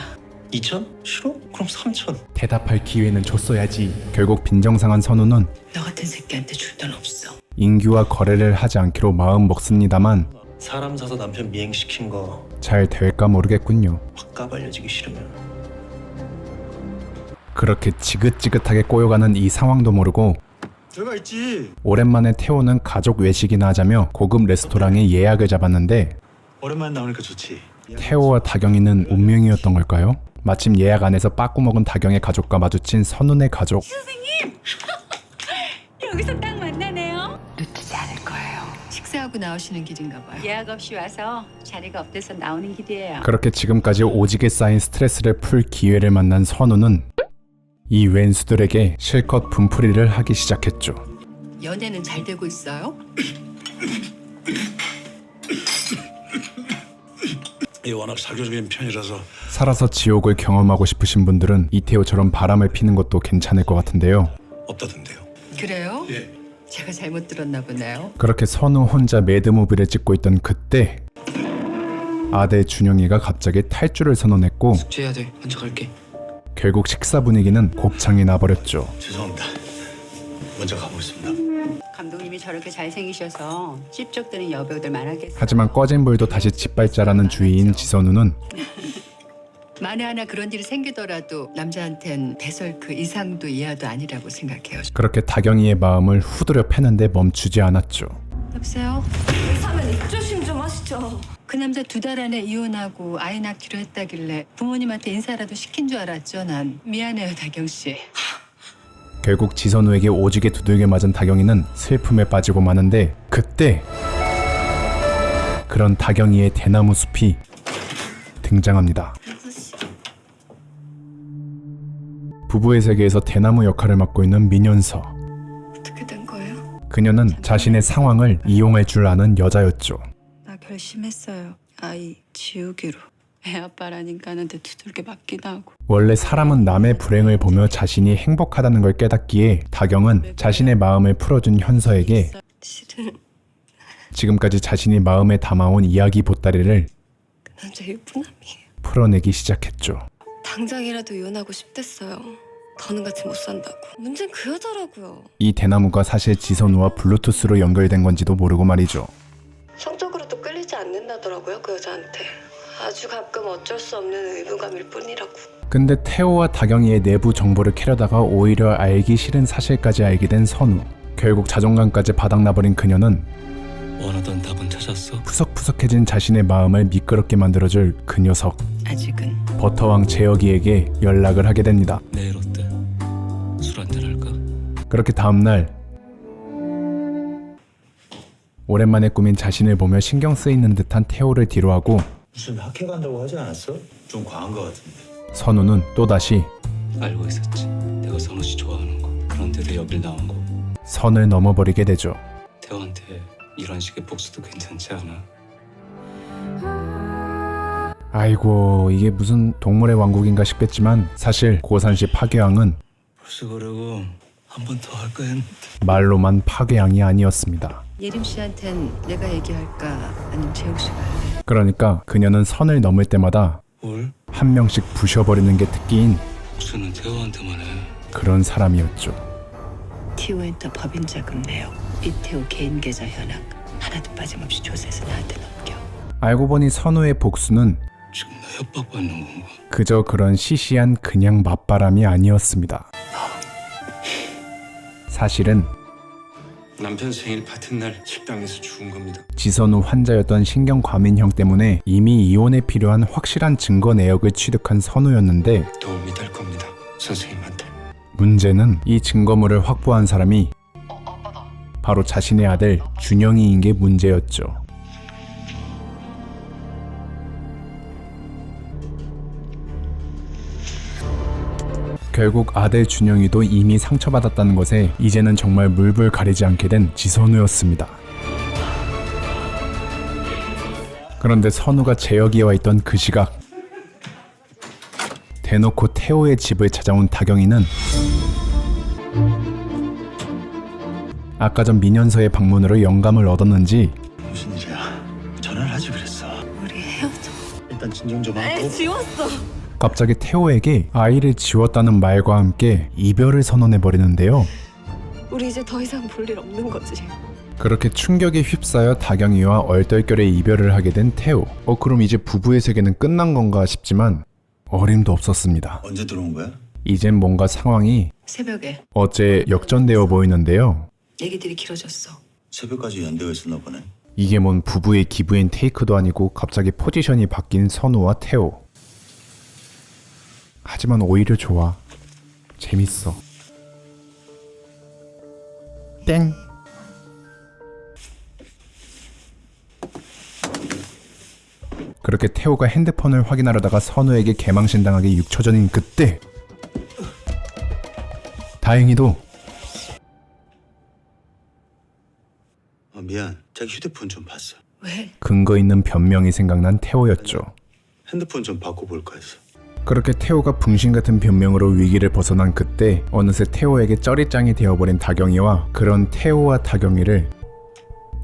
2천? 싫어? 그럼 3천. 대답할 기회는 줬어야지. 결국 빈정상한 선우는 너 같은 새끼한테 줄 돈 없어. 인규와 거래를 하지 않기로 마음 먹습니다만 사람 사서 남편 미행시킨 거 잘 될까 모르겠군요. 확 까발려지기 싫으면 그렇게 지긋지긋하게 꼬여가는 이 상황도 모르고 들어가 있지. 오랜만에 태호는 가족 외식이나 하자며 고급 레스토랑에 예약을 잡았는데 오랜만에 나오니까 좋지. 태호와 다경이는 운명이었던 걸까요? 마침 예약 안에서 빠꾸 먹은 다경의 가족과 마주친 선운의 가족. 여기서 딱 만나네요. 놓치지 않을 거예요. 식사하고 나오시는 길인가 봐요. 예약 없이 와서 자리가 없대서 나오는 길이에요. 그렇게 지금까지 오지게 쌓인 스트레스를 풀 기회를 만난 선우는 이 왼수들에게 실컷 분풀이를 하기 시작했죠. 연애는 잘 되고 있어요? 이 워낙 사교적인 편이라서 살아서 지옥을 경험하고 싶으신 분들은 이태호처럼 바람을 피는 것도 괜찮을 것 같은데요. 없다던데요. 그래요? 예. 제가 잘못 들었나 보네요. 그렇게 선우 혼자 매드무비를 찍고 있던 그때 아들 준영이가 갑자기 탈주를 선언했고 숙제해야 돼. 먼저 갈게. 결국 식사 분위기는 곱창이 나버렸죠. 죄송합니다. 먼저 가보겠습니다. 감독님이 저렇게 잘생기셔서 찝쩍드는 여배우들 많았겠어요. 하지만 꺼진 불도 다시 짓밟자라는 주의인 지선우는 만에 하나 그런 일이 생기더라도 남자한텐 배설 그 이상도 이하도 아니라고 생각해요. 그렇게 다경이의 마음을 후드려 패는데 멈추지 않았죠. 여보세요? 조심 좀 하시죠. 그 남자 2달 안에 이혼하고 아이 낳기로 했다길래 부모님한테 인사라도 시킨 줄 알았죠. 난 미안해요, 다경 씨. 결국 지선우에게 오지게 두들겨 맞은 다경이는 슬픔에 빠지고 마는데 그때 그런 다경이의 대나무 숲이 등장합니다. 부부의 세계에서 대나무 역할을 맡고 있는 민현서. 어떻게 된 거예요? 그녀는 자신의 상황을 이용할 줄 아는 여자였죠. 나 결심했어요. 아이 지우기로. 애 아빠라니까는 내 두들겨 맞기도 하고. 원래 사람은 남의 불행을 보며 자신이 행복하다는 걸 깨닫기에 다경은 자신의 마음을 풀어준 현서에게 실은 지금까지 자신이 마음에 담아온 이야기 보따리를 그 남자 유부남이에요. 풀어내기 시작했죠. 당장이라도 이혼하고 싶댔어요. 더는 같이 못 산다고. 문제는 그 여자라고요. 이 대나무가 사실 지선우와 블루투스로 연결된 건지도 모르고 말이죠. 성적으로도 끌리지 않는다더라고요, 그 여자한테. 아주 가끔 어쩔 수 없는 의무감일 뿐이라고. 근데 태호와 다경이의 내부 정보를 캐려다가 오히려 알기 싫은 사실까지 알게 된 선우. 결국 자존감까지 바닥나버린 그녀는 원하던 답은 찾았어. 푸석푸석해진 자신의 마음을 미끄럽게 만들어줄 그 녀석 아직은. 버터왕 재혁이에게 연락을 하게 됩니다. 내일 어때? 술 한잔 할까? 그렇게 다음날 오랜만에 꾸민 자신을 보며 신경 쓰이는 듯한 태호를 뒤로하고 무슨 학회 간다고 하지 않았어? 좀 과한 것 같은데. 선우는 또다시 알고 있었지. 내가 선우 씨 좋아하는 거. 그런데도 여길 나온 거. 선을 넘어버리게 되죠. 태호한테 이런 식의 복수도 괜찮지 않아? 아이고 이게 무슨 동물의 왕국인가 싶겠지만 사실 고산시 파괴왕은 벌써 그러고 한 번 더 할까 했는데. 말로만 파괴왕이 아니었습니다. 예림 씨한텐 내가 얘기할까 아니면 재욱 씨가 할래? 그러니까 그녀는 선을 넘을 때마다 뭘? 한 명씩 부셔버리는 게 특기인 복수는 태호한테만 해. 그런 사람이었죠. 티오엔터 법인 자금 내역, 이태호 개인 계좌 현황 하나도 빠짐없이 조사해서 나한테 넘겨. 알고 보니 선우의 복수는 지금 나 협박받는 건가? 그저 그런 시시한 그냥 맞바람이 아니었습니다. 사실은 남편 생일 파티 날 식당에서 죽은 겁니다. 지선우 환자였던 신경과민형 때문에 이미 이혼에 필요한 확실한 증거 내역을 취득한 선우였는데 도움이 될 겁니다. 선생님한테. 문제는 이 증거물을 확보한 사람이 바로 자신의 아들 준영이인 게 문제였죠. 결국 아들 준영이도 이미 상처받았다는 것에 이제는 정말 물불 가리지 않게 된 지선우였습니다. 그런데 선우가 재혁이와 있던 그 시각, 대놓고 태호의 집을 찾아온 다경이는 아까 전 민현서의 방문으로 영감을 얻었는지 무슨 일이야? 전화를 하지 그랬어. 우리 헤어져. 일단 진정 좀 하고. 갑자기 태호에게 아이를 지웠다는 말과 함께 이별을 선언해버리는데요. 우리 이제 더 이상 볼 일 없는 거지. 그렇게 충격에 휩싸여 다경이와 얼떨결에 이별을 하게 된 태호. 그럼 이제 부부의 세계는 끝난 건가 싶지만 어림도 없었습니다. 언제 들어온 거야? 이젠 뭔가 상황이 새벽에 어째 역전되어 보이는데요. 얘기들이 길어졌어. 새벽까지 연대가 있었나 보네. 이게 뭔 부부의 기브앤테이크도 아니고 갑자기 포지션이 바뀐 선우와 태호. 하지만 오히려 좋아. 재밌어. 땡. 그렇게 태호가 핸드폰을 확인하려다가 선우에게 개망신당하게 6초 전인 그때 다행히도 미안. 자기 휴대폰 좀 봤어. 왜? 근거 있는 변명이 생각난 태호였죠. 핸드폰 좀 바꿔볼까 해서. 그렇게 태호가 붕신 같은 변명으로 위기를 벗어난 그때 어느새 태호에게 쩌리짱이 되어버린 다경이와 그런 태호와 다경이를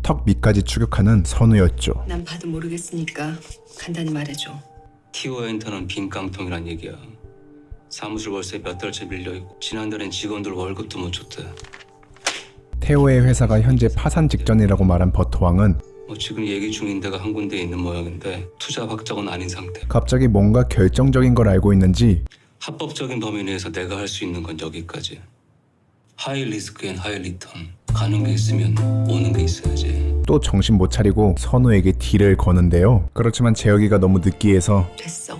턱 밑까지 추격하는 선우였죠. 난 봐도 모르겠으니까 간단히 말해줘. 티오 엔터는 빈 깡통이란 얘기야. 사무실 월세 몇 달째 밀려있고 지난달엔 직원들 월급도 못 줬대. 태호의 회사가 현재 파산 직전이라고 말한 버터왕은 지금 얘기 중인 데가 한 군데 있는 모양인데 투자 확정은 아닌 상태. 갑자기 뭔가 결정적인 걸 알고 있는지 합법적인 범위 내에서 내가 할 수 있는 건 여기까지. 하이 리스크 앤 하이 리턴. 가는 게 있으면 오는 게 있어야지. 또 정신 못 차리고 선우에게 딜을 거는데요. 그렇지만 재혁이가 너무 느끼해서 됐어.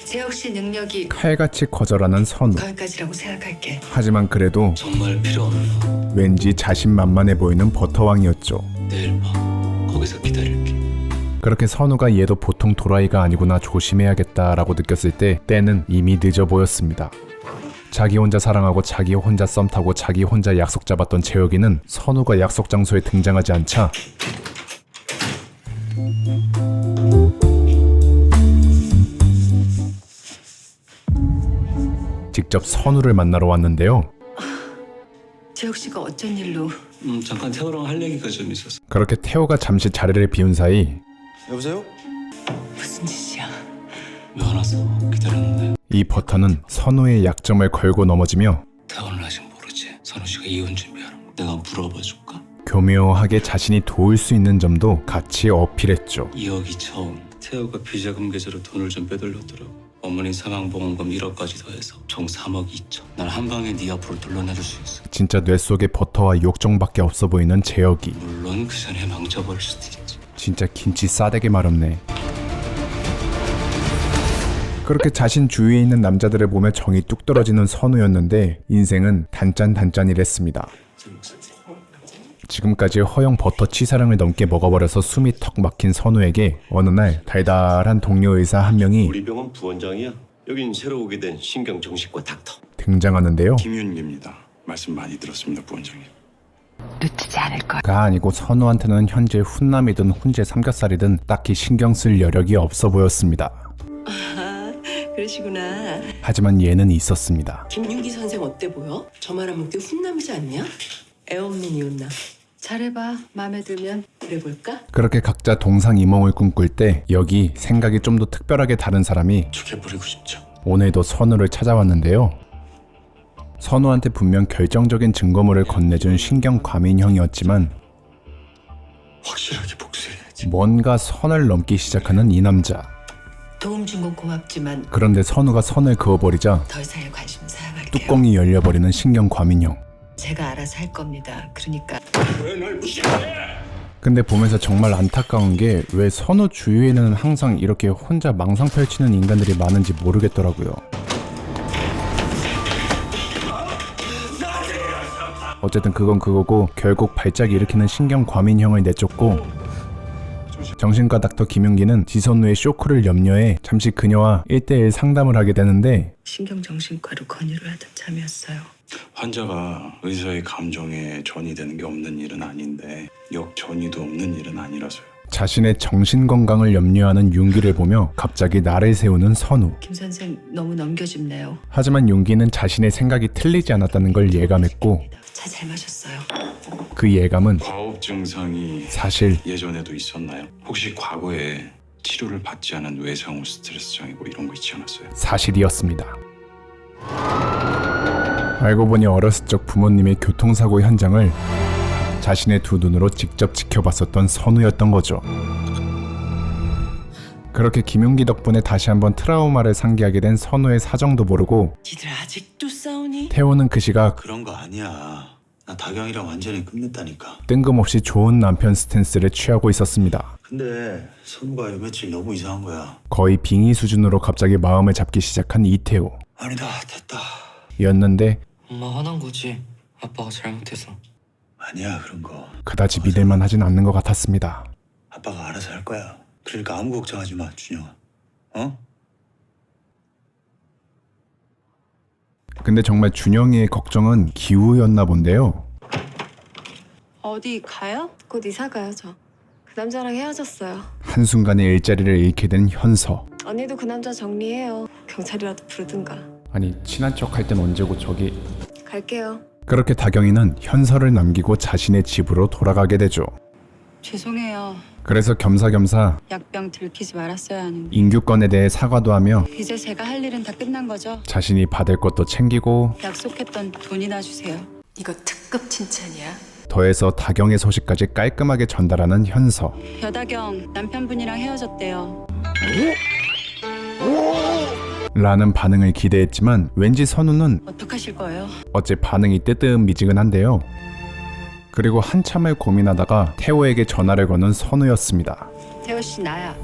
재혁 씨 능력이 칼같이 거절하는 선우. 거기까지라고 생각할게. 하지만 그래도 정말 필요 없나? 왠지 자신만만해 보이는 버터왕이었죠. 내일 밤 거기서 기다릴게. 그렇게 선우가 얘도 보통 도라이가 아니구나 조심해야겠다라고 느꼈을 때 때는 이미 늦어 보였습니다. 자기 혼자 사랑하고 자기 혼자 썸 타고 자기 혼자 약속 잡았던 재혁이는 선우가 약속 장소에 등장하지 않자 직접 선우를 만나러 왔는데요. 재혁 씨가 어쩐 일로? 잠깐 태호랑 할 얘기가 좀 있어서. 그렇게 태호가 잠시 자리를 비운 사이 여보세요? 무슨 짓이야? 왜 안 왔어? 기다렸는데. 이 버터는 선우의 약점을 걸고 넘어지며 태호는 아직 모르지. 선우 씨가 이혼 준비하는 거. 내가 물어봐 줄까? 교묘하게 자신이 도울 수 있는 점도 같이 어필했죠. 2억 2천. 태호가 비자금 계좌로 돈을 좀 빼돌렸더라고. 어머니 사망보험금 1억까지 더해서 총 3억 2천. 난 한 방에 네 앞으로 돌려내줄 수 있어. 진짜 뇌 속에 버터와 욕정밖에 없어 보이는 재혁이. 물론 그 전에 망쳐버릴 수도 있지. 진짜 김치 싸대기 말없네. 그렇게 자신 주위에 있는 남자들을 보며 정이 뚝 떨어지는 선우였는데 인생은 단짠단짠이랬습니다. 지금까지 허영 버터 치사량을 넘게 먹어버려서 숨이 턱 막힌 선우에게 어느 날 달달한 동료 의사 한 명이 우리 병원 부원장이야. 여긴 새로 오게 된 신경정신과 닥터 등장하는데요. 김윤입니다. 말씀 많이 들었습니다, 부원장님. 놓치지 않을 거야. 가 아니고 선우한테는 현재 훈남이든 훈제 삼겹살이든 딱히 신경 쓸 여력이 없어 보였습니다. 그러시구나. 하지만 얘는 있었습니다. 김윤기 선생 어때 보여? 저 말하면 꽤 훈남이지 않냐? 애 없는 이웃남. 잘해봐. 마음에 들면 그래볼까? 그렇게 각자 동상이몽을 꿈꿀 때 여기 생각이 좀 더 특별하게 다른 사람이 죽여버리고 싶죠. 오늘도 선우를 찾아왔는데요. 선우한테 분명 결정적인 증거물을 건네준 신경과민형이었지만 확실하게 복수해야지. 뭔가 선을 넘기 시작하는 이 남자. 도움 준 건 고맙지만 그런데 선우가 선을 그어버리자 더 이상의 관심 사양할게요. 뚜껑이 열려버리는 신경과민형. 제가 알아서 할 겁니다. 그러니까 근데 보면서 정말 안타까운 게 왜 선우 주위에는 항상 이렇게 혼자 망상 펼치는 인간들이 많은지 모르겠더라고요. 어쨌든 그건 그거고 결국 발작이 일으키는 신경과민형을 내쫓고 정신과 닥터 김윤기는 지선우의 쇼크를 염려해 잠시 그녀와 1대1 상담을 하게 되는데 신경정신과로 건의를 하던 참이었어요. 환자가 의사의 감정에 전이되는 게 없는 일은 아닌데 역전이도 없는 일은 아니라서요. 자신의 정신건강을 염려하는 윤기를 보며 갑자기 나를 세우는 선우. 김 선생 너무 넘겨줍네요. 하지만 윤기는 자신의 생각이 틀리지 않았다는 걸 예감했고 차 잘 마셨어요. 그 예감은 과업 증상이 사실 예전에도 있었나요? 혹시 과거에 치료를 받지 않은 외상후 스트레스 장애 뭐 이런 거 있지 않았어요? 사실이었습니다. 알고 보니 어렸을 적 부모님의 교통사고 현장을 자신의 두 눈으로 직접 지켜봤었던 선우였던 거죠. 그렇게 김윤기 덕분에 다시 한번 트라우마를 상기하게 된 선우의 사정도 모르고 니들 아직도 싸우니? 태호는 그 시각 그런 거 아니야. 나 다경이랑 완전히 끝냈다니까. 뜬금없이 좋은 남편 스탠스를 취하고 있었습니다. 근데 선우가 요 며칠 너무 이상한 거야. 거의 빙의 수준으로 갑자기 마음을 잡기 시작한 이태호 아니다, 됐다. 였는데 엄마 화난 거지. 아빠가 잘못해서. 아니야, 그런 거. 그다지 믿을만 하진 않는 것 같았습니다. 아빠가 알아서 할 거야. 그러니까 아무 걱정하지 마, 준영아. 어? 근데 정말 준영이의 걱정은 기우였나 본데요. 어디 가요? 곧 이사 가요, 저. 그 남자랑 헤어졌어요. 한순간에 일자리를 잃게 된 현서. 언니도 그 남자 정리해요. 경찰이라도 부르든가. 아니 친한 척 할 땐 언제고 저기. 갈게요. 그렇게 다경이는 현서를 남기고 자신의 집으로 돌아가게 되죠. 죄송해요. 그래서 겸사겸사 약병 들키지 말았어야 하는데. 인규건에 대해 사과도 하며 이제 제가 할 일은 다 끝난 거죠? 자신이 받을 것도 챙기고 약속했던 돈이나 주세요. 이거 특급 칭찬이야. 더해서 다경의 소식까지 깔끔하게 전달하는 현서. 여다경 남편분이랑 헤어졌대요. 라는 반응을 기대했지만 왠지 선우는 어떡하실 거예요? 어째 반응이 뜨뜻미지근한데요. 그리고 한참을 고민하다가 태호에게 전화를 거는 선우였습니다. 태호 씨 나야.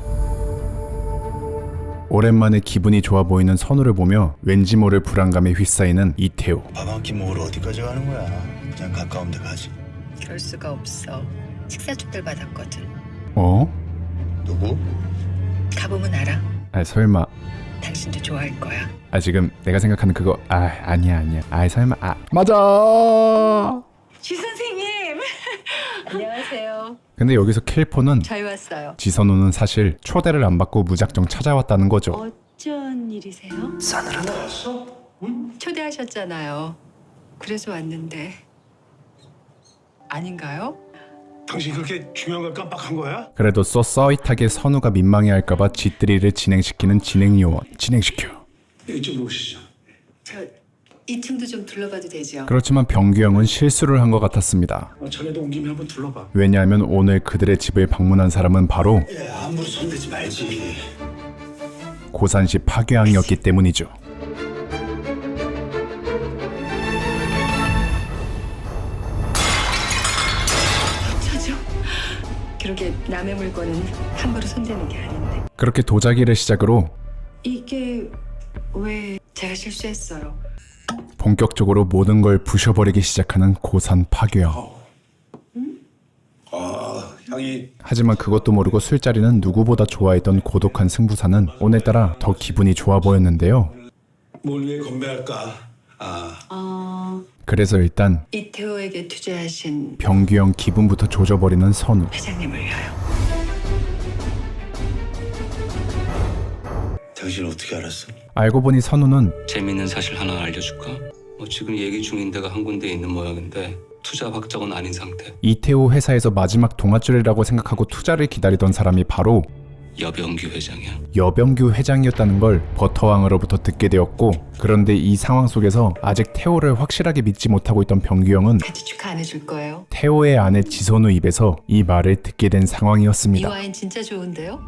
오랜만에 기분이 좋아 보이는 선우를 보며 왠지 모를 불안감에 휩싸이는 이태호. 밥 한 끼 먹으러 어디까지 가는 거야? 그냥 가까운 데 가지. 그럴 수가 없어. 식사축들 받았거든. 어? 누구? 가보면 알아. 아 설마. 당신도 좋아할 거야. 아 지금 내가 생각하는 그거 아니야. 아 설마 맞아. 지 선생님. 안녕하세요. 근데 여기서 킬포는 잘 왔어요. 지선우는 사실 초대를 안 받고 무작정 찾아왔다는 거죠. 어쩐 일이세요? 초대하셨잖아요. 그래서 왔는데 아닌가요? 당신 그렇게 중요한 걸 깜빡한 거야? 그래도 쏘서잇하게 선우가 민망해할까봐 쥐뜨리를 진행시키는 진행요원. 진행시켜. 이쪽으로 오시죠. 저 2층도 좀 둘러봐도 되죠? 그렇지만 병규 형은 실수를 한 것 같았습니다. 전에도 온 김에 한번 둘러봐. 왜냐하면 오늘 그들의 집을 방문한 사람은 바로 야, 함부로 손대지 말지. 고산시 파괴왕이었기 때문이죠. 저죠? 그렇게 남의 물건은 함부로 손대는 게 아닌데. 그렇게 도자기를 시작으로 이게 왜 제가 실수했어요. 본격적으로 모든 걸 부셔버리기 시작하는 고산 파괴왕. 향이 하지만 그것도 모르고 술자리는 누구보다 좋아했던 고독한 승부사는 오늘따라 더 기분이 좋아 보였는데요. 뭘 위해 건배할까? 그래서 일단 이태호에게 투자하신 병규 형 기분부터 조져버리는 선우. 회장님을 위하여. 당신 어떻게 알았어? 알고 보니 선우는 재밌는 사실 하나 알려줄까? 지금 얘기 중인 데가 한 군데 있는 모양인데 투자 확정은 아닌 상태. 이태호 회사에서 마지막 동아줄이라고 생각하고 투자를 기다리던 사람이 바로 여병규 회장이야. 여병규 회장이었다는 걸 버터왕으로부터 듣게 되었고, 그런데 이 상황 속에서 아직 태호를 확실하게 믿지 못하고 있던 병규 형은 같이 축하 안 해줄 거예요? 태호의 아내 지선우 입에서 이 말을 듣게 된 이 상황이었습니다. 와인 진짜 좋은데요?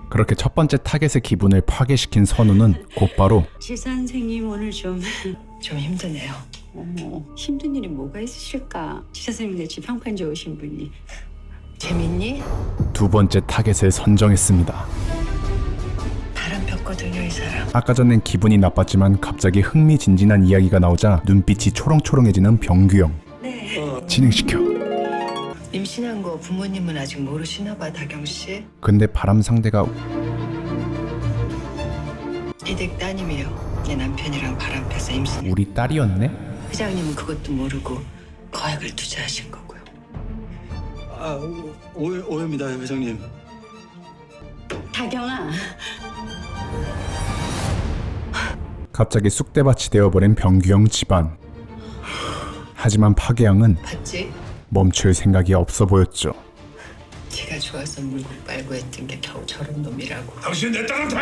그렇게 첫 번째 타겟의 기분을 파괴시킨 선우는 곧바로 지 선생님 오늘 좀 힘드네요. 어머 힘든 일이 뭐가 있으실까? 지 선생님 같이 평판 좋으신 분이. 재밌니? 두 번째 타겟을 선정했습니다. 바람 폈거든요, 이 사람. 아까 전엔 기분이 나빴지만 갑자기 흥미진진한 이야기가 나오자 눈빛이 초롱초롱해지는 병규 형. 네. 진행시켜. 임신한 거 부모님은 아직 모르시나 봐, 다경 씨. 근데 바람 상대가 이댁 따님이요. 내 남편이랑 바람 펴서 임신. 우리 딸이었네? 회장님은 그것도 모르고 거액을 투자하신 거고요. 아, 오해입니다, 회장님. 다경아, 갑자기 쑥대밭이 되어버린 병규영 집안. 하지만 파괴양은 봤지? 멈출 생각이 없어 보였죠. 지가 좋아서 물고 빨고 했던 게 겨우 저런 놈이라고. 당신 내 딸한테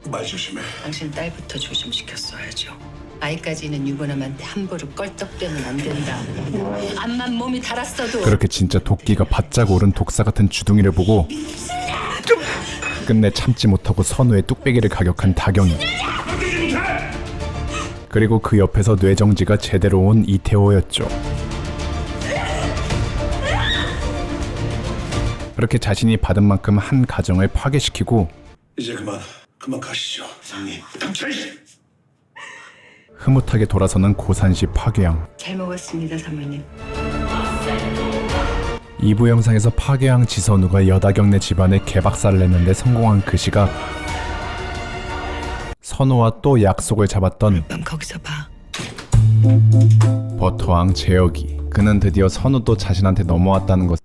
말 조심해. 당신 딸부터 조심시켰어야죠. 아이까지 있는 유부남한테 함부로 껄떡대면 안 된다. 암만 몸이 달았어도. 그렇게 진짜 도끼가 바짝 오른 독사 같은 주둥이를 보고 끝내 참지 못하고 선우의 뚝배기를 가격한 다경이. 그리고 그 옆에서 뇌정지가 제대로 온 이태호였죠. 그렇게 자신이 받은 만큼 한 가정을 파괴시키고 이제 그만 가시죠, 회장님. 당찬씨. 흐뭇하게 돌아서는 고산시 파괴양. 잘 먹었습니다, 사모님. 2부 영상에서 파괴양 지선우가 여다경네 집안에 개박살을 냈는데 성공한 그 시각, 선우와 또 약속을 잡았던 그럼 거기서 봐. 버터왕 재혁이. 그는 드디어 선우도 자신한테 넘어왔다는 것.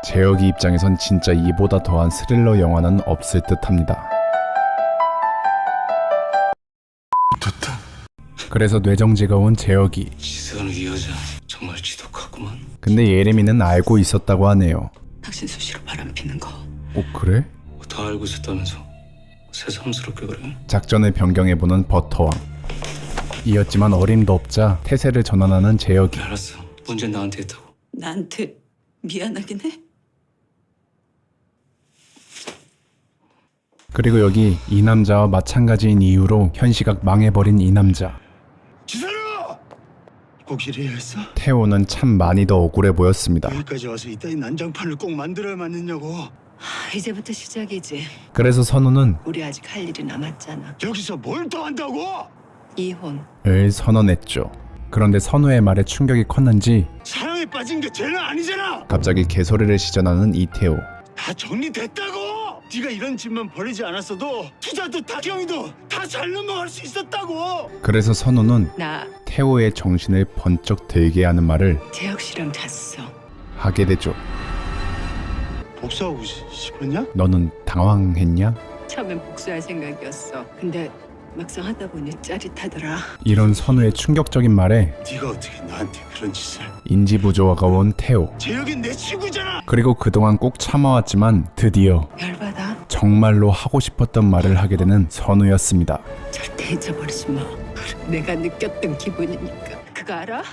재혁이 입장에선 진짜 이보다 더한 스릴러 영화는 없을 듯합니다. 그래서 뇌정지가 온 재혁이. 지선우 이 여자 정말 지독하구만. 근데 예림이는 알고 있었다고 하네요. 당신 수시로 바람 피는 거. 그래? 다 알고 있었다면서 새삼스럽게 그래? 작전을 변경해보는 버터왕. 이었지만 어림도 없자 태세를 전환하는 재혁이. 알았어. 문제 나한테 했다고. 나한테 미안하긴 해. 그리고 여기 이 남자와 마찬가지인 이유로 현 시각 망해버린 이 남자. 지선우! 꼭 이래야 했어? 태호는 참 많이 더 억울해 보였습니다. 여기까지 와서 이따위 난장판을 꼭 만들어야만 했냐고. 이제부터 시작이지. 그래서 선우는 우리 아직 할 일이 남았잖아. 여기서 뭘 더 한다고? 이혼. 을 선언했죠. 그런데 선우의 말에 충격이 컸는지 사랑에 빠진 게 죄는 아니잖아. 갑자기 개소리를 시전하는 이태호. 다 정리됐다고. 네가 이런 짓만 벌이지 않았어도 투자도 다경이도 다 잘 넘어갈 수 있었다고. 그래서 선우는 나 태호의 정신을 번쩍 들게 하는 말을 재혁 씨랑 잤어. 하게 되죠. 복수하고 싶었냐? 너는 당황했냐? 처음엔 복수할 생각이었어. 근데 막상 하다 보니 짜릿하더라. 이런 선우의 충격적인 말에 네가 어떻게 나한테 그런 짓을? 인지부조화가 온 태호. 재혁이 내 친구잖아. 그리고 그동안 꼭 참아왔지만 드디어 열받아. 정말로 하고 싶었던 말을 하게 되는 선우였습니다. 절대 잊어버리지 마. 내가 느꼈던 기분이니까. 그거 알아?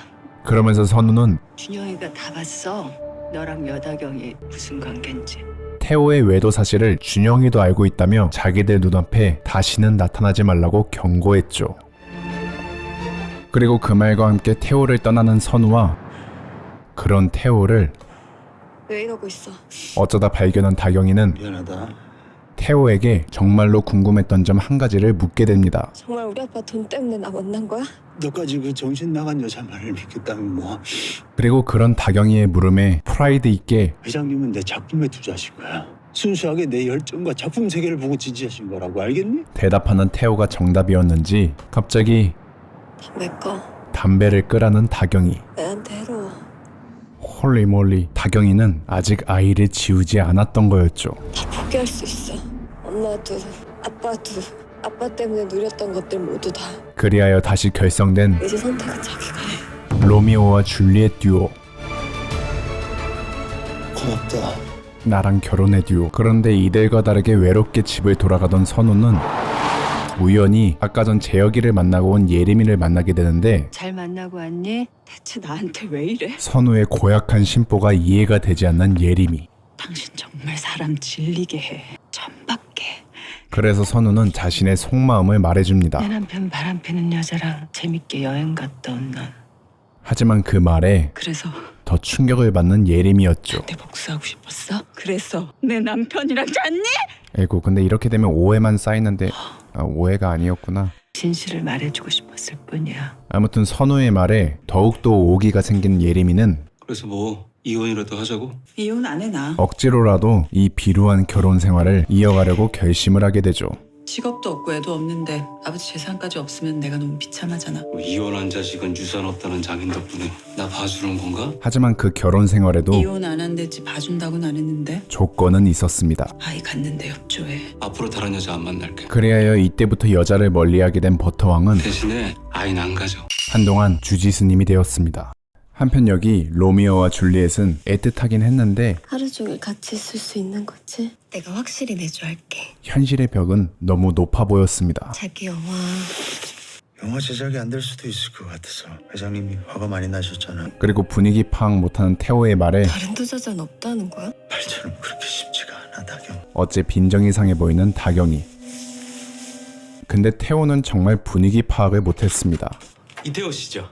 그러면서 선우는 준영이가 다 봤어. 너랑 여다경이 무슨 관계인지. 태호의 외도 사실을 준영이도 알고 있다며 자기들 눈앞에 다시는 나타나지 말라고 경고했죠. 그리고 그 말과 함께 태호를 떠나는 선우와 그런 태호를 왜 이러고 있어? 어쩌다 발견한 다경이는 미안하다. 태호에게 정말로 궁금했던 점 한 가지를 묻게 됩니다. 정말 우리 아빠 돈 때문에 나 만난 거야? 너까지 그 정신 나간 여자 말을 믿겠다면 뭐. 그리고 그런 다경이의 물음에 프라이드 있게 회장님은 내 작품에 투자하신 거야. 순수하게 내 열정과 작품 세계를 보고 지지하신 거라고 알겠니? 대답하는 태호가 정답이었는지 갑자기 담배 꺼. 담배를 끄라는 다경이. 애한테 해로워. 홀리몰리. 다경이는 아직 아이를 지우지 않았던 거였죠. 다 포기할 수 있어. 엄마도 아빠도 아빠 때문에 누렸던 것들 모두 다. 그리하여 다시 결성된 이제 선택은 자기가 해. 로미오와 줄리엣 듀오. 고맙다. 나랑 결혼해 듀오. 그런데 이들과 다르게 외롭게 집을 돌아가던 선우는 우연히 아까 전 재혁이를 만나고 온 예림이를 만나게 되는데 잘 만나고 왔니? 대체 나한테 왜 이래? 선우의 고약한 심보가 이해가 되지 않는 예림이. 당신 정말 사람 질리게 해. 천밖에. 그래서 선우는 자신의 속마음을 말해줍니다. 내 남편 바람 피는 여자랑 재밌게 여행 갔다 온 넌. 하지만 그 말에 그래서 더 충격을 받는 예림이었죠. 내 복수하고 싶었어? 그래서 내 남편이랑 잤니? 에고 근데 이렇게 되면 오해만 쌓이는데 오해가 아니었구나. 진실을 말해주고 싶었을 뿐이야. 아무튼 선우의 말에 더욱더 오기가 생긴 예림이는 그래서 뭐 이혼이라도 하자고? 이혼 안 해 나. 억지로라도 이 비루한 결혼 생활을 이어가려고 결심을 하게 되죠. 직업도 없고 애도 없는데 아버지 재산까지 없으면 내가 너무 비참하잖아. 뭐 이혼한 자식은 유산 없다는 장인 덕분에 나 봐주는 건가? 하지만 그 결혼 생활에도 이혼 안 한댔지 봐준다고는 안 했는데 조건은 있었습니다. 아이 갖는데 협조해. 앞으로 다른 여자 안 만날게. 그리하여 이때부터 여자를 멀리하게 된 버터왕은 대신에 아이는 안 가져. 한동안 주지스님이 되었습니다. 한편 여기 로미오와 줄리엣은 애틋하긴 했는데 하루 종일 같이 있을 수 있는 거지? 내가 확실히 내조할게. 현실의 벽은 너무 높아 보였습니다. 자기 영화 영화 제작이 안 될 수도 있을 것 같아서 회장님이 화가 많이 나셨잖아. 그리고 분위기 파악 못하는 태호의 말에 다른 투자자는 없다는 거야? 말처럼 그렇게 쉽지가 않아, 다경. 어째 빈정이 상해 보이는 다경이. 근데 태호는 정말 분위기 파악을 못했습니다. 이태호 씨죠?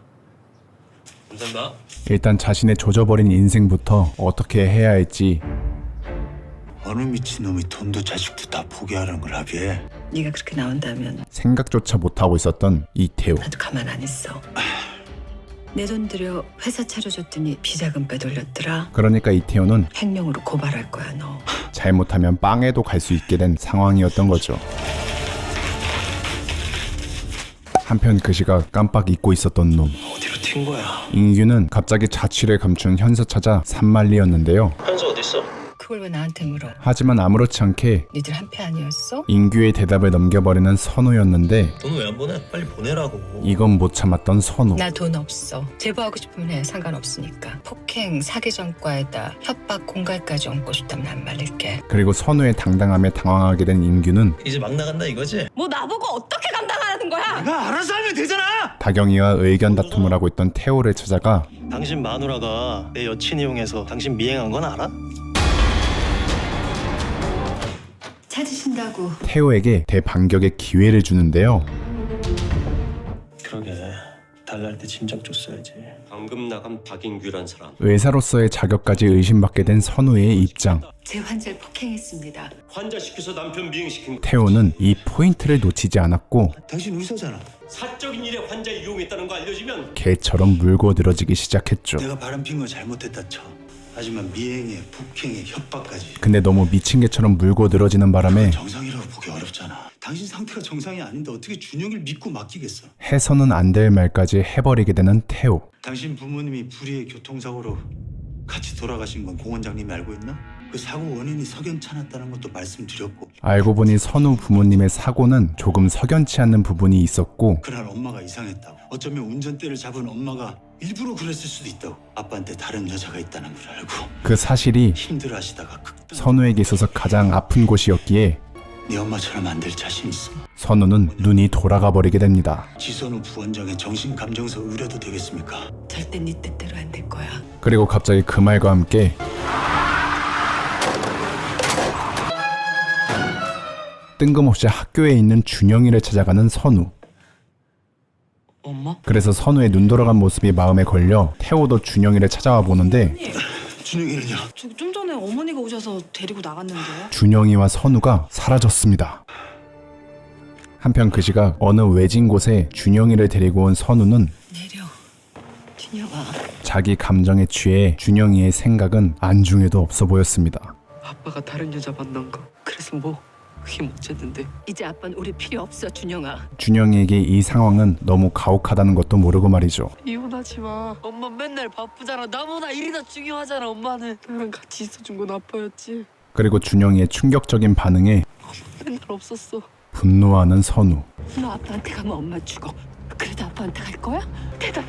감사합니다. 일단 자신의 조져버린 인생부터 어떻게 해야 할지 어느 미친놈이 돈도 자식도 다 포기하라는 걸 합의해. 네가 그렇게 나온다면 생각조차 못하고 있었던 이태호. 나도 가만 안 있어. 내 돈 들여 회사 차려줬더니 비자금 빼돌렸더라. 그러니까 이태호는 횡령으로 고발할 거야 너. 잘못하면 빵에도 갈 수 있게 된 상황이었던 거죠. 한편 그 시각 깜빡 잊고 있었던 놈. 어디로 튄 거야? 인규는 갑자기 자취를 감춘 현서 찾아 산만리였는데요. 현수 어딨어? 그걸 왜 나한테 물어? 하지만 아무렇지 않게 니들 한패 아니었어? 인규의 대답을 넘겨버리는 선우였는데 돈 왜 안 보내? 빨리 보내라고. 이건 못 참았던 선우. 나 돈 없어. 제보하고 싶으면 해. 상관없으니까. 폭행, 사기 전과에다 협박, 공갈까지 얹고 싶다면 안 말릴게. 그리고 선우의 당당함에 당황하게 된 인규는 이제 막 나간다 이거지? 뭐 나보고 어떻게 감당하라는 거야? 내가 알아서 하면 되잖아. 다경이와 의견 다툼을 하고 있던 태호를 찾아가 당신 마누라가 내 여친 이용해서 당신 미행한 건 알아? 찾으신다고. 태호에게 대반격의 기회를 주는데요. 그러게 달랄 때 진작 줬어야지. 방금 나간 박인규란 사람. 의사로서의 자격까지 의심받게 된 선우의 입장. 제 환자를 폭행했습니다. 환자 시켜서 남편 미행시킨 태호는 이 포인트를 놓치지 않았고 당신 의사잖아. 사적인 일에 환자 이용했다는 거 알려지면 개처럼 물고 늘어지기 시작했죠. 내가 바람핀 거 잘못했다 쳐. 하지만 미행에 폭행에 협박까지. 근데 너무 미친 개처럼 물고 늘어지는 바람에 정상이라고 보기 어렵잖아. 당신 상태가 정상이 아닌데 어떻게 준영이를 믿고 맡기겠어? 해서는 안 될 말까지 해버리게 되는 태호. 당신 부모님이 불의의 교통사고로 같이 돌아가신 건 공 원장님이 알고 있나? 그 사고 원인이 석연찮았다는 것도 말씀드렸고, 알고 보니 선우 부모님의 사고는 조금 석연치 않는 부분이 있었고 그날 엄마가 이상했다고. 어쩌면 운전대를 잡은 엄마가 일부러 그랬을 수도 있다고. 아빠한테 다른 여자가 있다는 걸 알고 그 사실이 힘들어하시다가 선우에게 있어서 가장 아픈 곳이었기에 네 엄마처럼 안 될 자신 있어? 선우는 눈이 돌아가 버리게 됩니다. 지선우 부원장의 정신감정서 의뢰도 되겠습니까? 절대 네 뜻대로 안 될 거야. 그리고 갑자기 그 말과 함께 뜬금없이 학교에 있는 준영이를 찾아가는 선우. 엄마? 그래서 선우의 눈 돌아간 모습이 마음에 걸려 태호도 준영이를 찾아와 보는데 준영이는요? 저 좀 전에 어머니가 오셔서 데리고 나갔는데요. 준영이와 선우가 사라졌습니다. 한편 그 시각 어느 외진 곳에 준영이를 데리고 온 선우는 내려. 준영아. 자기 감정에 취해 준영이의 생각은 안중에도 없어 보였습니다. 아빠가 다른 여자 만난 거. 그래서 뭐 힘 어쨌는데. 이제 아빠는 우리 필요 없어 준영아. 준영이에게 이 상황은 너무 가혹하다는 것도 모르고 말이죠. 이혼하지 마. 엄마 맨날 바쁘잖아. 나보다 일이 더 중요하잖아. 엄마는 나랑 같이 있어준 건 아빠였지. 그리고 준영이의 충격적인 반응에 맨날 없었어. 분노하는 선우. 너 아빠한테 가면 엄마 죽어. 그래도 아빠한테 갈 거야? 대답해.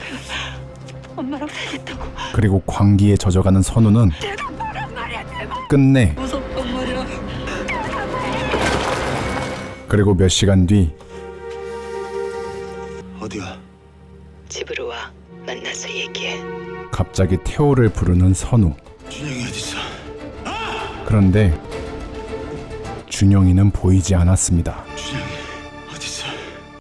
엄마랑 살겠다고. 그리고 광기에 젖어가는 선우는 대답하란 말이야 제발. 끝내. 무섭단 말이야. 그리고 몇 시간 뒤 어디가? 집으로 와. 만나서 얘기해. 갑자기 태호를 부르는 선우. 준영이 어딨어? 그런데 준영이는 보이지 않았습니다. 준영이 어딨어?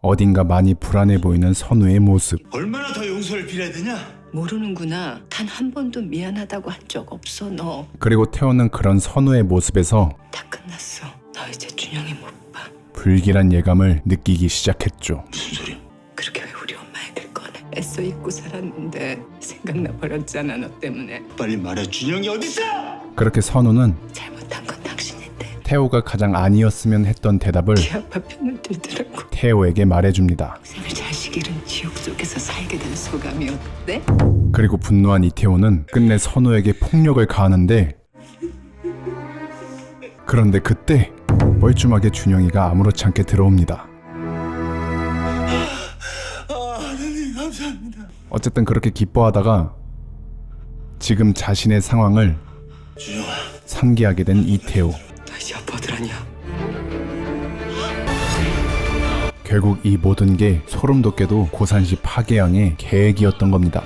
어딘가 많이 불안해 보이는 선우의 모습. 얼마나 더 용서를 빌어야 되냐? 모르는구나. 단 한 번도 미안하다고 한 적 없어 너. 그리고 태호는 그런 선우의 모습에서 다 끝났어. 너 이제 준영이 못 봐. 불길한 예감을 느끼기 시작했죠. 무슨 소리야? 그렇게 왜 우리 엄마 얘기를 꺼내? 애써 잊고 살았는데 생각나 버렸잖아 너 때문에. 빨리 말해. 준영이 어딨어? 그렇게 선우는 잘못한 건 당신인데 태호가 가장 아니었으면 했던 대답을 네 아빠 편을 들더라고. 태호에게 말해줍니다. 생을 자식 잃은 지옥 속에서 살게 된 소감이 어때? 그리고 분노한 이태호는 끝내 선우에게 폭력을 가하는데, 그런데 그때 뻘쭘하게 준영이가 아무렇지 않게 들어옵니다. 하나님 감사합니다. 어쨌든 그렇게 기뻐하다가 지금 자신의 상황을 준영아. 상기하게 된 이태호. 다시 아빠들 아니야. 결국 이 모든 게 소름 돋게도 고산시 파괴양의 계획이었던 겁니다.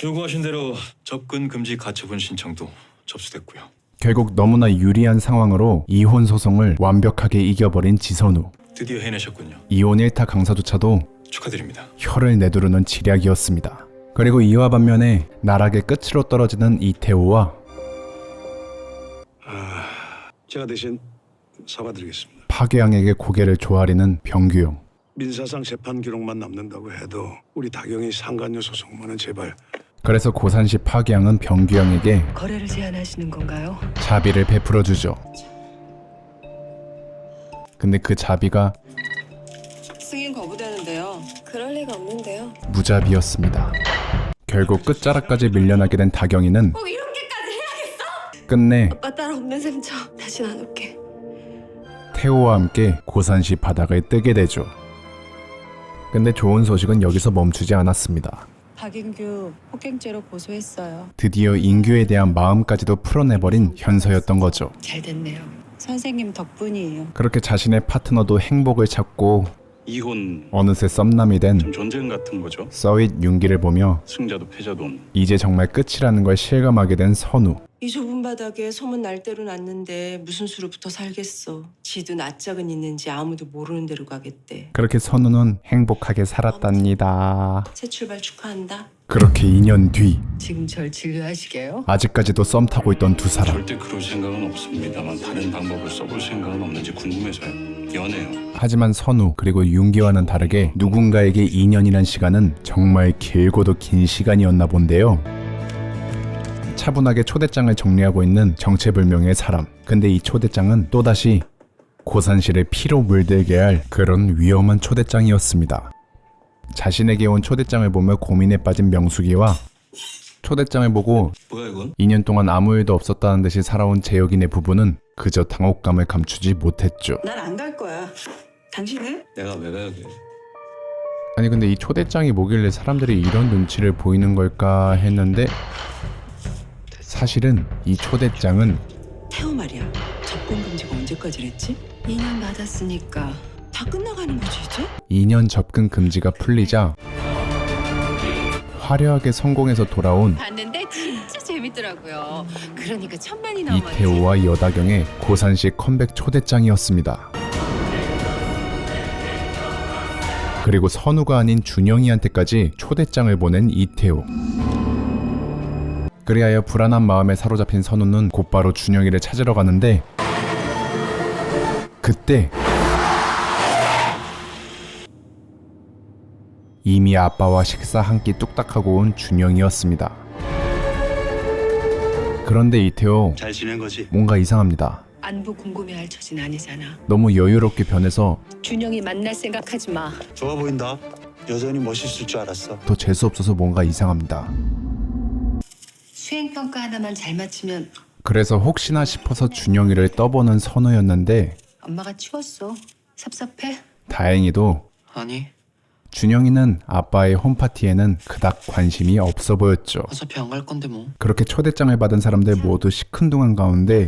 요구하신 대로 접근 금지 가처분 신청도 접수됐고요. 결국 너무나 유리한 상황으로 이혼 소송을 완벽하게 이겨버린 지선우. 드디어 해내셨군요. 이혼 1타 강사조차도 축하드립니다. 혀를 내두르는 지략이었습니다. 그리고 이와 반면에 나락의 끝으로 떨어지는 이태호와 제가 대신 사과드리겠습니다. 파괴양에게 고개를 조아리는 병규영. 민사상 재판 기록만 남는다고 해도 우리 다경이 상간녀 소송만은 제발. 그래서 고산시 파괴양은 병규영에게 거래를 제안하시는 건가요? 자비를 베풀어주죠. 근데 그 자비가 승인 거부되는데요. 그럴 리가 없는데요. 무자비였습니다. 결국 끝자락까지 밀려나게 된 다경이는 꼭 이렇게까지 해야겠어? 끝내 아빠 딸 없는 셈 쳐. 다신 안 올게. 태호와 함께 고산시 바닥을 뜨게 되죠. 근데 좋은 소식은 여기서 멈추지 않았습니다. 박인규 폭행죄로 고소했어요. 드디어 인규에 대한 마음까지도 풀어내버린 현서였던 거죠. 잘 됐네요. 선생님 덕분이에요. 그렇게 자신의 파트너도 행복을 찾고 이혼 어느새 썸남이 된 좀 전쟁 같은 거죠. 서윗 윤기를 보며 승자도 패자도 이제 정말 끝이라는 걸 실감하게 된 선우. 이 좁은 바닥에 소문 날 대로 났는데 무슨 수로 붙어 살겠어. 지도 낯짝은 있는지 아무도 모르는 대로 가겠대. 그렇게 선우는 행복하게 살았답니다. 새 출발 축하한다. 그렇게 2년 뒤 지금 절 진료하시게요? 아직까지도 썸 타고 있던 두 사람. 절대 그럴 생각은 없습니다만 다른 방법을 써볼 생각은 없는지 궁금해서요. 연애요. 하지만 선우 그리고 윤기와는 다르게 누군가에게 2년이란 시간은 정말 길고도 긴 시간이었나 본데요. 차분하게 초대장을 정리하고 있는 정체불명의 사람. 근데 이 초대장은 또다시 고산시를 피로 물들게 할 그런 위험한 초대장이었습니다. 자신에게 온 초대장을 보며 고민에 빠진 명숙이와 초대장을 보고 뭐야 이건? 2년 동안 아무 일도 없었다는 듯이 살아온 재혁이네 부부는 그저 당혹감을 감추지 못했죠. 난 안 갈 거야. 당신은? 내가 왜 가야 돼? 아니 근데 이 초대장이 뭐길래 사람들이 이런 눈치를 보이는 걸까 했는데 사실은 이 초대장은 태호 말이야. 접근 금지가 언제까지랬지? 2년 받았으니까 다 끝나가는 거지 이제? 2년 접근 금지가 풀리자 화려하게 성공해서 돌아온 봤는데 진짜 재밌더라고요. 그러니까 1000만이 넘었지. 이태호와 여다경의 고산시 컴백 초대장이었습니다. 그리고 선우가 아닌 준영이한테까지 초대장을 보낸 이태호. 그리하여 불안한 마음에 사로잡힌 선우는 곧바로 준영이를 찾으러 가는데 그때 이미 아빠와 식사 한 끼 뚝딱하고 온 준영이었습니다. 그런데 이태호 잘 지낸 거지? 뭔가 이상합니다. 안부 궁금해할 처진 아니잖아. 너무 여유롭게 변해서 준영이 만날 생각하지 마. 좋아 보인다. 여전히 멋있을 줄 알았어. 더 재수없어서 뭔가 이상합니다. 수행평가 하나만 잘 맞추면 그래서 혹시나 싶어서 준영이를 떠보는 선우였는데 엄마가 치웠어. 섭섭해? 다행히도 아니 준영이는 아빠의 홈파티에는 그닥 관심이 없어 보였죠. 어차피 안 갈 건데 뭐. 그렇게 초대장을 받은 사람들 모두 시큰둥한 가운데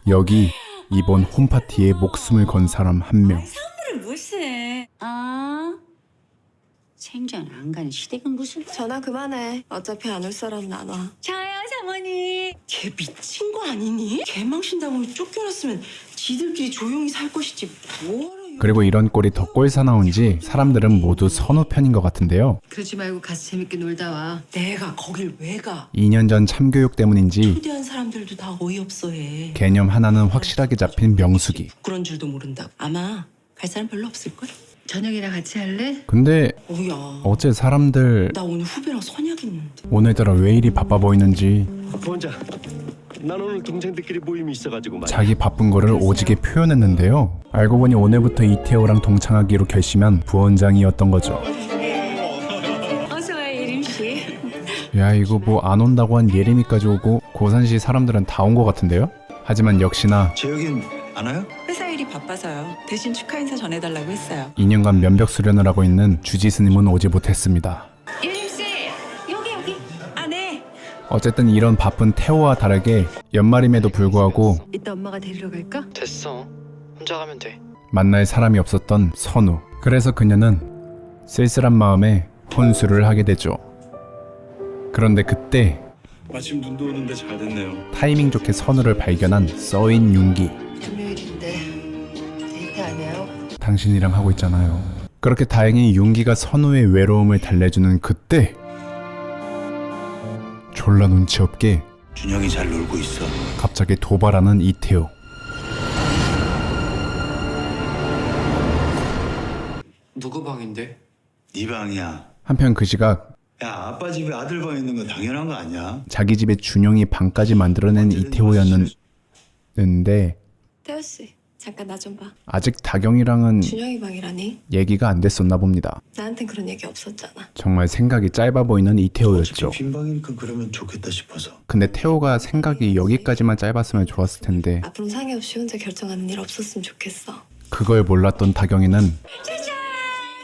여기 이번 홈파티에 목숨을 건 사람 한 명. 선물을 무슨? 아, 생전 안 가는 시댁은 무슨? 전화 그만해. 어차피 안 올 사람은 안 와. 저요, 사모님. 걔 미친 거 아니니? 개망신다고 쫓겨났으면 지들끼리 조용히 살 것이지 뭐하러 그리고 이런 꼴이 더 꼴사나운지 사람들은 모두 선우 편인 것 같은데요. 그러지 말고 가서 재밌게 놀다 와. 내가 거길 왜 가? 2년 전 참교육 때문인지 초대한 사람들도 다 어이없어해. 개념 하나는 확실하게 잡힌 명숙이. 그런 줄도 모른다고. 아마 갈 사람 별로 없을걸? 저녁이랑 같이 할래? 근데 오야. 어제 사람들 나 오늘 후배랑 선약 있는데. 오늘따라 왜 이리 바빠 보이는지 부원장, 난 오늘 동생들끼리 모임이 있어가지고 말이야. 자기 바쁜 거를 오지게 표현했는데요. 알고 보니 오늘부터 이태호랑 동창하기로 결심한 부원장이었던 거죠. 어서 와요, 예림 씨. 야, 이거 뭐 안 온다고 한 예림이까지 오고 고산시 사람들은 다 온 것 같은데요. 하지만 역시나 재혁인 안 와요? 회사 일이 바빠서요. 대신 축하 인사 전해달라고 했어요. 2년간 면벽 수련을 하고 있는 주지스님은 오지 못했습니다. 예림 씨, 여기. 아, 네. 어쨌든 이런 바쁜 태호와 다르게 연말임에도 불구하고 이따 엄마가 데리러 갈까? 됐어. 혼자 가면 돼. 만날 사람이 없었던 선우. 그래서 그녀는 쓸쓸한 마음에 혼수를 하게 되죠. 그런데 그때 마침 눈도 오는데 잘 됐네요. 타이밍 좋게 선우를 발견한 써인 윤기. 금요일인데 데이트 안 해요? 당신이랑 하고 있잖아요. 그렇게 다행히 윤기가 선우의 외로움을 달래주는 그때 졸라 눈치 없게 준영이 잘 놀고 있어. 갑자기 도발하는 이태호. 누구 방인데? 네 방이야. 한편 그 시각 야, 아빠 집에 아들 방 있는 거 당연한 거 아니야? 자기 집에 준영이 방까지 만들어낸 이태호였는데 태호 씨, 잠깐 나 좀 봐. 아직 다경이랑은 준영이 방이라니? 얘기가 안 됐었나 봅니다. 나한텐 그런 얘기 없었잖아. 정말 생각이 짧아 보이는 이태호였죠. 어차피 빈 방이니까 그러면 좋겠다 싶어서. 근데 태호가 생각이 여기까지만 짧았으면 좋았을 텐데 앞으로 상의 없이 혼자 결정하는 일 없었으면 좋겠어. 그걸 몰랐던 다경이는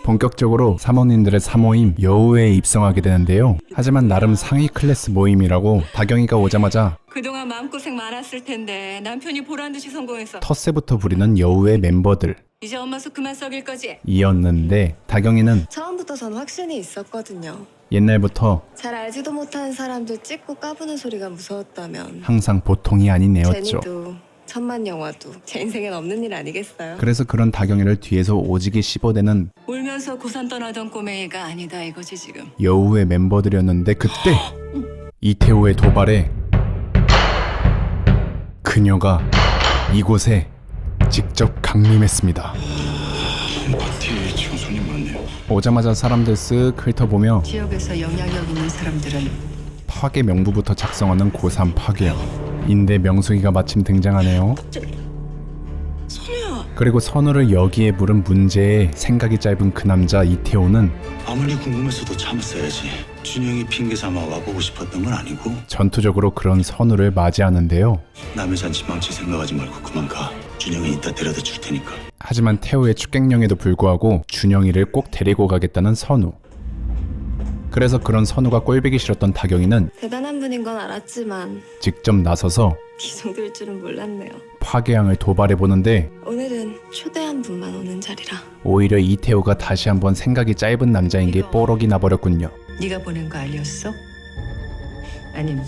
본격적으로 사모님들의 사모임 여우에 입성하게 되는데요. 하지만 나름 상위 클래스 모임이라고 다경이가 오자마자 그동안 마음고생 많았을 텐데 남편이 보란듯이 성공해서 텃세부터 부리는 여우의 멤버들 이제 엄마 속 그만 썩일 거지? 이었는데 다경이는 처음부터 전 확신이 있었거든요. 옛날부터 잘 알지도 못하는 사람들 찍고 까부는 소리가 무서웠다면 항상 보통이 아닌 애였죠. 제니도 천만 영화도 제 인생엔 없는 일 아니겠어요? 그래서 그런 다경이를 뒤에서 오지게 씹어대는 울면서 고산 떠나던 꼬맹이가 아니다 이거지 지금. 여우의 멤버들이었는데 그때 이태호의 도발에 그녀가 이곳에 직접 강림했습니다. 파티에 지금 손님 많네요. 오자마자 사람들 쓱 훑어보며 지역에서 영향력 있는 사람들은 파괴 명부부터 작성하는 고3 파괴형. 인데 명숙이가 마침 등장하네요. 선우야. 그리고 선우를 여기에 부른 문제에 생각이 짧은 그 남자 이태호는 아무리 궁금했어도 참았어야지. 준영이 핑계 삼아 와보고 싶었던 건 아니고. 전투적으로 그런 선우를 맞이하는데요. 남의 잔치 망칠 생각하지 말고 그만 가. 준영이 이따 데려다 줄 테니까. 하지만 태호의 축객령에도 불구하고 준영이를 꼭 데리고 가겠다는 선우. 그래서 그런 선우가 꼴보기 싫었던 다경이는 대단한 분인 건 알았지만 직접 나서서 이 정도일 줄은 몰랐네요. 파괴왕을 도발해보는데 오늘은 초대한 분만 오는 자리라. 오히려 이태호가 다시 한번 생각이 짧은 남자인 게 뽀록이 나버렸군요. 네가 보낸 거 아니었어? 아님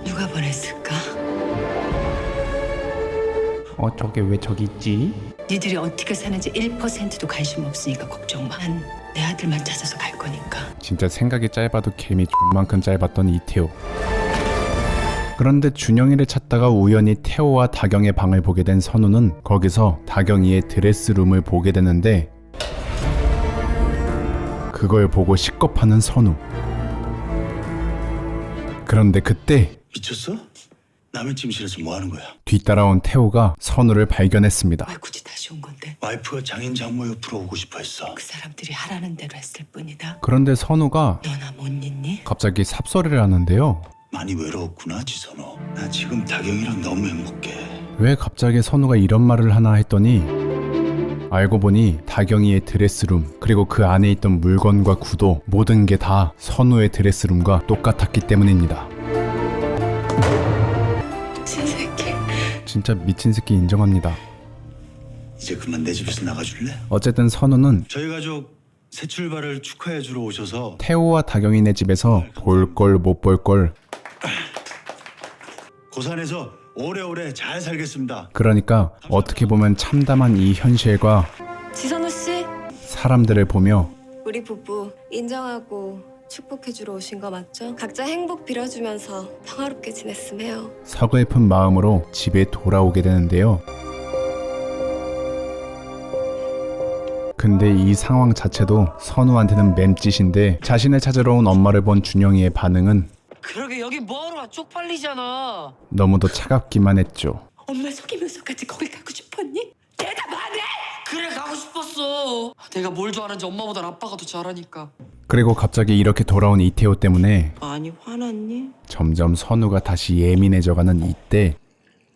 누가 보냈을까? 저게 왜 저기 있지? 니들이 어떻게 사는지 1%도 관심 없으니까 걱정 마. 난 내 아들만 찾아서 갈 거니까. 진짜 생각이 짧아도 개미 존만큼 짧았던 이태호. 그런데 준영이를 찾다가 우연히 태호와 다경의 방을 보게 된 선우는 거기서 다경이의 드레스룸을 보게 되는데 그걸 보고 식겁하는 선우. 그런데 그때 미쳤어? 남의 침실에서 뭐 하는 거야? 뒤따라온 태호가 선우를 발견했습니다. 왜 굳이 다시 온 건데? 와이프가 장인 장모 옆으로 오고 싶어 했어. 그 사람들이 하라는 대로 했을 뿐이다. 그런데 선우가 너나 못 잊니? 갑자기 삽소리를 하는데요. 많이 외로웠구나, 지선호. 나 지금 다경이랑 너무 행복해. 왜 갑자기 선우가 이런 말을 하나 했더니 알고 보니 다경이의 드레스룸 그리고 그 안에 있던 물건과 구도 모든 게 다 선우의 드레스룸과 똑같았기 때문입니다. 미친 새끼. 진짜 미친 새끼 인정합니다. 이제 그만 내 집에서 나가줄래? 어쨌든 선우는 저희 가족 새 출발을 축하해 주러 오셔서 태호와 다경이네 집에서 볼 걸 못 볼 걸 고산에서 오래오래 잘 살겠습니다. 그러니까 어떻게 보면 참담한 이 현실과 지선 사람들을 보며 우리 부부 인정하고 축복해주러 오신 거 맞죠? 각자 행복 빌어주면서 평화롭게 지냈으면 해요. 서글픈 마음으로 집에 돌아오게 되는데요. 근데 이 상황 자체도 선우한테는 맴짓인데 자신을 찾으러 온 엄마를 본 준영이의 반응은 그러게 여기 뭐하러 와? 쪽팔리잖아. 너무도 차갑기만 했죠. 엄마 속이면서까지 거길 가고 싶었니? 대답 안 해! 그래 가고 싶었어. 내가 뭘 좋아하는지 엄마보다 아빠가 더 잘 아니까. 그리고 갑자기 이렇게 돌아온 이태호 때문에 많이 화났니? 점점 선우가 다시 예민해져가는 이때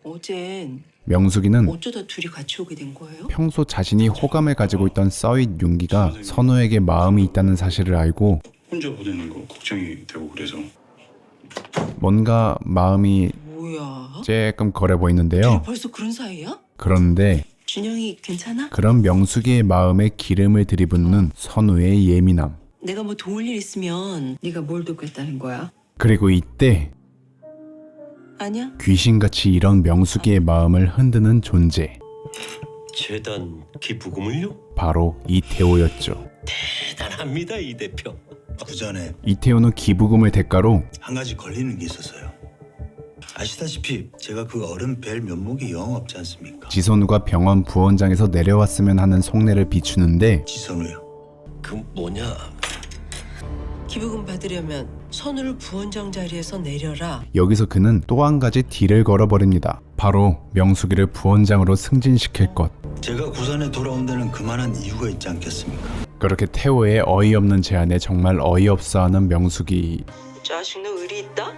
어젠 명숙이는 어쩌다 둘이 같이 오게 된 거예요? 평소 자신이 호감을 가지고 있던 서윗 윤기가 선우에게 마음이 있다는 사실을 알고 혼자 보내는 거 걱정이 되고 그래서 뭔가 마음이 뭐야? 조금 거래 보이는데요. 벌써 그런 사이야? 그런데 준영이 괜찮아? 그런 명숙이의 마음에 기름을 들이붓는 선우의 예민함. 내가 뭐 도울 일 있으면 네가 뭘 돕겠다는 거야? 그리고 이때 아니야? 귀신같이 이런 명숙이의 마음을 흔드는 존재, 재단 기부금을요? 바로 이태호였죠. 대단합니다 이 대표. 그 전에 이태호는 기부금을 대가로 한 가지 걸리는 게 있었어요. 아시다시피 제가 그 어른 뵐 면목이 영 없지 않습니까? 지선우가 병원 부원장에서 내려왔으면 하는 속내를 비추는데 지선우요. 그 뭐냐? 기부금 받으려면 선우를 부원장 자리에서 내려라. 여기서 그는 또 한 가지 딜을 걸어버립니다. 바로 명숙이를 부원장으로 승진시킬 것. 제가 부산에 돌아온 데는 그만한 이유가 있지 않겠습니까? 그렇게 태호의 어이없는 제안에 정말 어이없어하는 명숙이는 자식 너 의리 있다?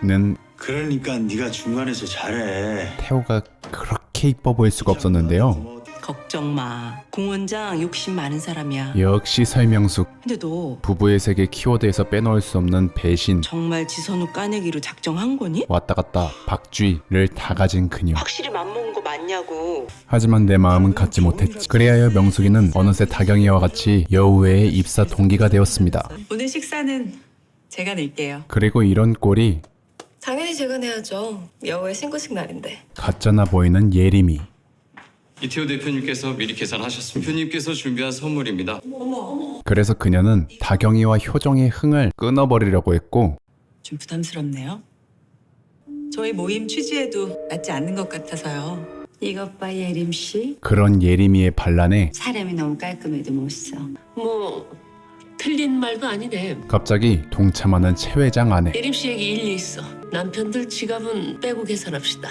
그러니까 네가 중간에서 잘해. 태호가 그렇게 이뻐 보일 수가 없었는데요. 걱정 마. 공원장 욕심 많은 사람이야. 역시 설명숙. 근데 너 부부의 세계 키워드에서 빼놓을 수 없는 배신, 정말 지선우 까내기로 작정한 거니? 왔다 갔다 박쥐를 다 가진 그녀. 확실히 맘먹은 거 맞냐고. 하지만 내 마음은 갖지 못했지. 그리하여 명숙이는 어느새 다경이와 같이 여우회의 입사 동기가 되었습니다. 오늘 식사는 제가 낼게요. 그리고 이런 꼴이 당연히 제가 내야죠. 여우의 신고식 날인데. 가짜나 보이는 예림이. 이태호 대표님께서 미리 계산하셨습니다. 대표님께서 준비한 선물입니다. 그래서 그녀는 다경이와 효정의 흥을 끊어버리려고 했고 좀 부담스럽네요. 저희 모임 취지에도 맞지 않는 것 같아서요. 이것 봐 예림 씨. 그런 예림이의 반란에 사람이 너무 깔끔해도 못 써. 뭐 틀린 말도 아니네. 갑자기 동참하는 최 회장 아내. 예림 씨 얘기 일리 있어. 남편들 지갑은 빼고 계산합시다.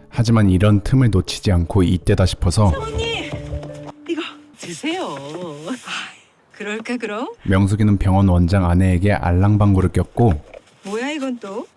하지만 이런 틈을 놓치지 않고 이때다 싶어서 이거 드세요. 그럴까 그럼? 명숙이는 병원 원장 아내에게 알랑방구를 꼈고 뭐야 이건 또?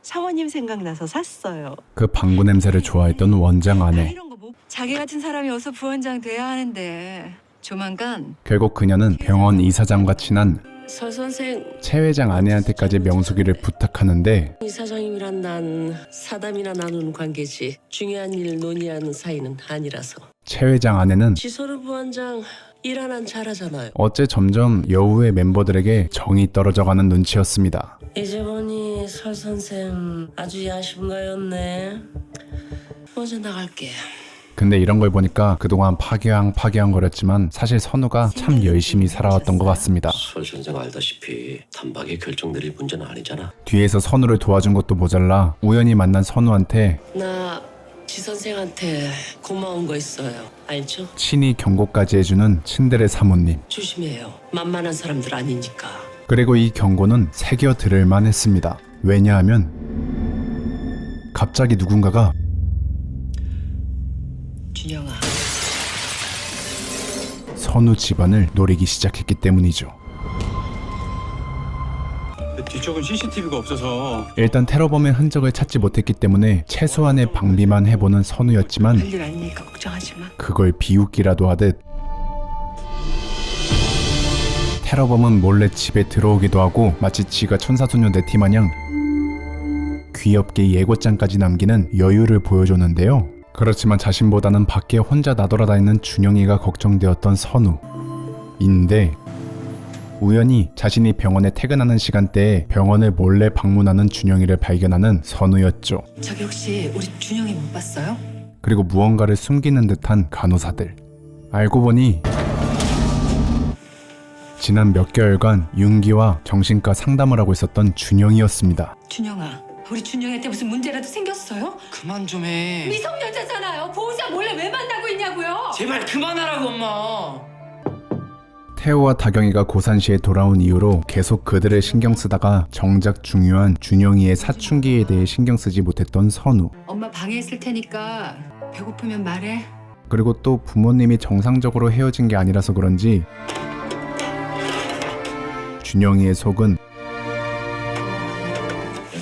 사모님 생각나서 샀어요. 그 방구 냄새를 좋아했던 원장 아내. 이런 거 뭐? 자기 같은 사람이 어서 부원장 돼야 하는데 조만간 결국 그녀는 병원 이사장과 친한 서 선생, 최 회장 아내한테까지 명숙이를 부탁하는데 이사장님이란 난 사담이나 나누는 관계지 중요한 일 논의하는 사이는 아니라서. 최 회장 아내는 지선우 부원장 일 하나는 잘하잖아요. 어째 점점 여우의 멤버들에게 정이 떨어져가는 눈치였습니다. 이제 보니 설 선생 아주 야심가였네. 먼저 나갈게. 근데 이런 걸 보니까 그동안 파괴왕거렸지만 사실 선우가 참 열심히 살아왔던 것 같습니다. 설 선생 알다시피 단박에 결정 내릴 문제는 아니잖아. 뒤에서 선우를 도와준 것도 모자라 우연히 만난 선우한테 나 지 선생한테 고마운 거 있어요. 알죠? 친히 경고까지 해주는 친데레 사모님. 조심해요. 만만한 사람들 아니니까. 그리고 이 경고는 새겨 들을만 했습니다. 왜냐하면 갑자기 누군가가 준영아. 선우 집안을 노리기 시작했기 때문이죠. 뒤쪽은 CCTV가 없어서 일단 테러범의 흔적을 찾지 못했기 때문에 최소한의 방비만 해보는 선우였지만 별일 아니니까 걱정하지 마. 그걸 비웃기라도 하듯 테러범은 몰래 집에 들어오기도 하고 마치 지가 천사소녀 네티마냥 귀엽게 예고장까지 남기는 여유를 보여줬는데요. 그렇지만 자신보다는 밖에 혼자 나돌아다니는 준영이가 걱정되었던 선우인데 우연히 자신이 병원에 퇴근하는 시간대에 병원을 몰래 방문하는 준영이를 발견하는 선우였죠. 저기 혹시 우리 준영이 못 봤어요? 그리고 무언가를 숨기는 듯한 간호사들. 알고 보니 지난 몇 개월간 윤기와 정신과 상담을 하고 있었던 준영이었습니다. 준영아, 우리 준영한테 무슨 문제라도 생겼어요? 그만 좀 해. 미성년자잖아요. 보호자 몰래 왜 만나고 있냐고요? 제발 그만하라고 엄마. 태호와 다경이가 고산시에 돌아온 이후로 계속 그들을 신경 쓰다가 정작 중요한 준영이의 사춘기에 대해 신경 쓰지 못했던 선우. 엄마 방에 있을 테니까 배고프면 말해. 그리고 또 부모님이 정상적으로 헤어진 게 아니라서 그런지 준영이의 속은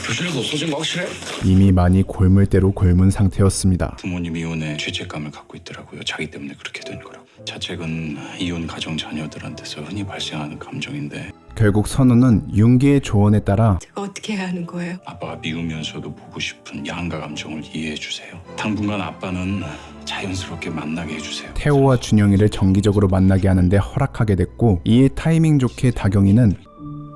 교실에서 소진 거 확실해? 이미 많이 골물대로 골문 상태였습니다. 부모님 이혼에 죄책감을 갖고 있더라고요. 자기 때문에 그렇게 된 거라고. 자책은 이혼 가정 자녀들한테서 흔히 발생하는 감정인데 결국 선우는 윤기의 조언에 따라 제가 어떻게 해야 하는 거예요? 아빠가 미우면서도 보고 싶은 양가 감정을 이해해 주세요. 당분간 아빠는 자연스럽게 만나게 해주세요. 태호와 준영이를 정기적으로 만나게 하는데 허락하게 됐고, 이에 타이밍 좋게 다경이는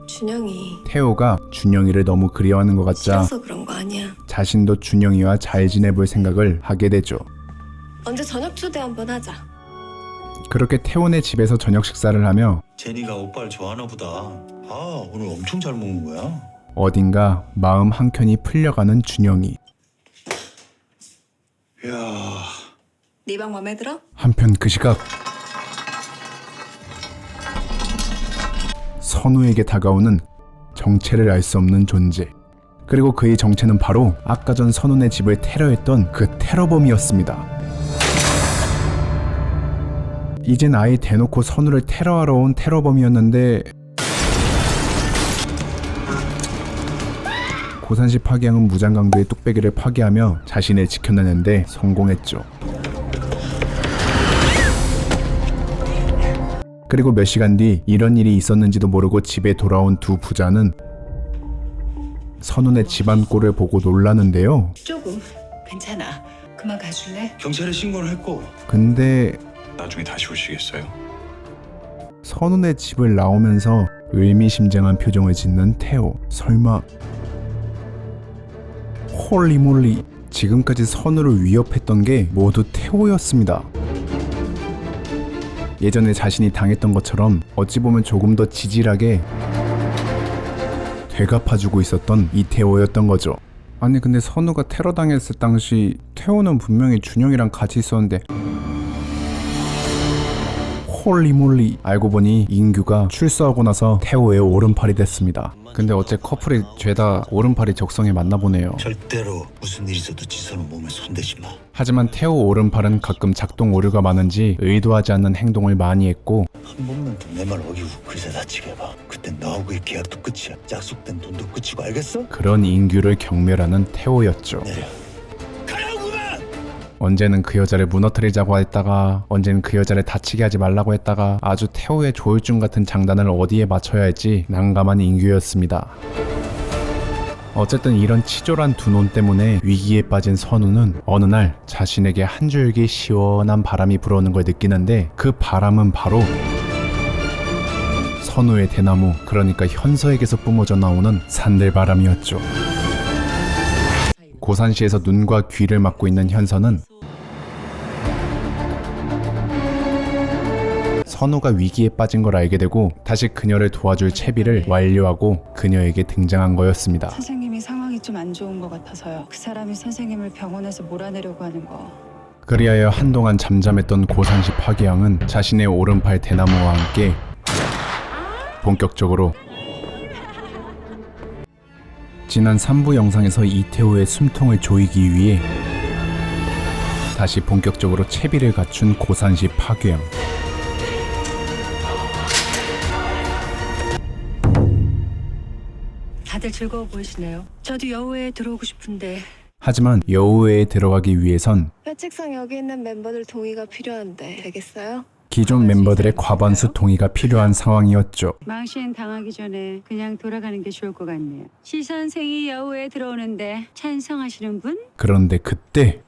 준영이 태호가 준영이를 너무 그리워하는 것 같자 싫어서 그런 거 아니야. 자신도 준영이와 잘 지내볼 생각을 하게 되죠. 언제 저녁 초대 한번 하자. 그렇게 태호네 집에서 저녁 식사를 하며 제니가 오빠를 좋아하나 보다. 아, 오늘 엄청 잘 먹는 거야. 어딘가 마음 한켠이 풀려가는 준영이. 이야, 네 방 맘에 들어? 한편 그 시각 선우에게 다가오는 정체를 알 수 없는 존재. 그리고 그의 정체는 바로 아까 전 선우네 집을 테러했던 그 테러범이었습니다. 이젠 아예 대놓고 선우를 테러하러 온 테러범이었는데, 고산시 파기양은 무장강도의 뚝배기를 파괴하며 자신을 지켜내는데 성공했죠. 그리고 몇 시간 뒤 이런 일이 있었는지도 모르고 집에 돌아온 두 부자는 선우네 집안 꼴을 보고 놀라는데요. 조금 괜찮아. 그만 가줄래? 경찰에 신고를 했고. 근데 나중에 다시 오시겠어요? 선우네 집을 나오면서 의미심장한 표정을 짓는 태호. 설마 홀리몰리, 지금까지 선우를 위협했던 게 모두 태호였습니다. 예전에 자신이 당했던 것처럼 어찌 보면 조금 더 지질하게 되갚아주고 있었던 이태호였던 거죠. 아니 근데 선우가 테러 당했을 당시 태호는 분명히 준영이랑 같이 있었는데, 홀리몰리. 알고 보니 인규가 출소하고 나서 태호의 오른팔이 됐습니다. 근데 어째 커플이 죄다 오른팔이 적성에 맞나 보네요. 절대로 무슨 일 있어도 지선은 몸에 손대지 마. 하지만 태호 오른팔은 가끔 작동 오류가 많은지 의도하지 않는 행동을 많이 했고, 한 번만 더 내 말 어기고 그새 다치게 해봐. 그땐 너하고의 계약도 끝이야. 약속된 돈도 끝이고, 알겠어? 그런 인규를 경멸하는 태호였죠. 내려. 언제는 그 여자를 무너뜨리자고 했다가, 언제는 그 여자를 다치게 하지 말라고 했다가, 아주 태호의 조울증 같은 장단을 어디에 맞춰야 할지 난감한 인규였습니다. 어쨌든 이런 치졸한 두 놈 때문에 위기에 빠진 선우는 어느 날 자신에게 한 줄기 시원한 바람이 불어오는 걸 느끼는데, 그 바람은 바로 선우의 대나무, 그러니까 현서에게서 뿜어져 나오는 산들바람이었죠. 고산시에서 눈과 귀를 막고 있는 현서는 선우가 위기에 빠진 걸 알게 되고 다시 그녀를 도와줄 채비를 완료하고 그녀에게 등장한 거였습니다. 선생님이 상황이 좀 안 좋은 것 같아서요. 그 사람이 선생님을 병원에서 몰아내려고 하는 거. 그리하여 한동안 잠잠했던 고산시 파기양은 자신의 오른팔 대나무와 함께 본격적으로 지난 3부 영상에서 이태호의 숨통을 조이기 위해 다시 본격적으로 채비를 갖춘 고산시 파괴양. 다들 즐거워 보이시네요. 저도 여우회에 들어오고 싶은데. 하지만 여우회에 들어가기 위해선 회 책상 여기 있는 멤버들 동의가 필요한데 되겠어요? 기존 멤버들의 과반수 동의가 필요한 상황이었죠. 망신 당하기 전에 그냥 돌아가는 게 좋을 것 같네요. 시 선생이 여우에 들어오는데 찬성하시는 분? 그런데 그때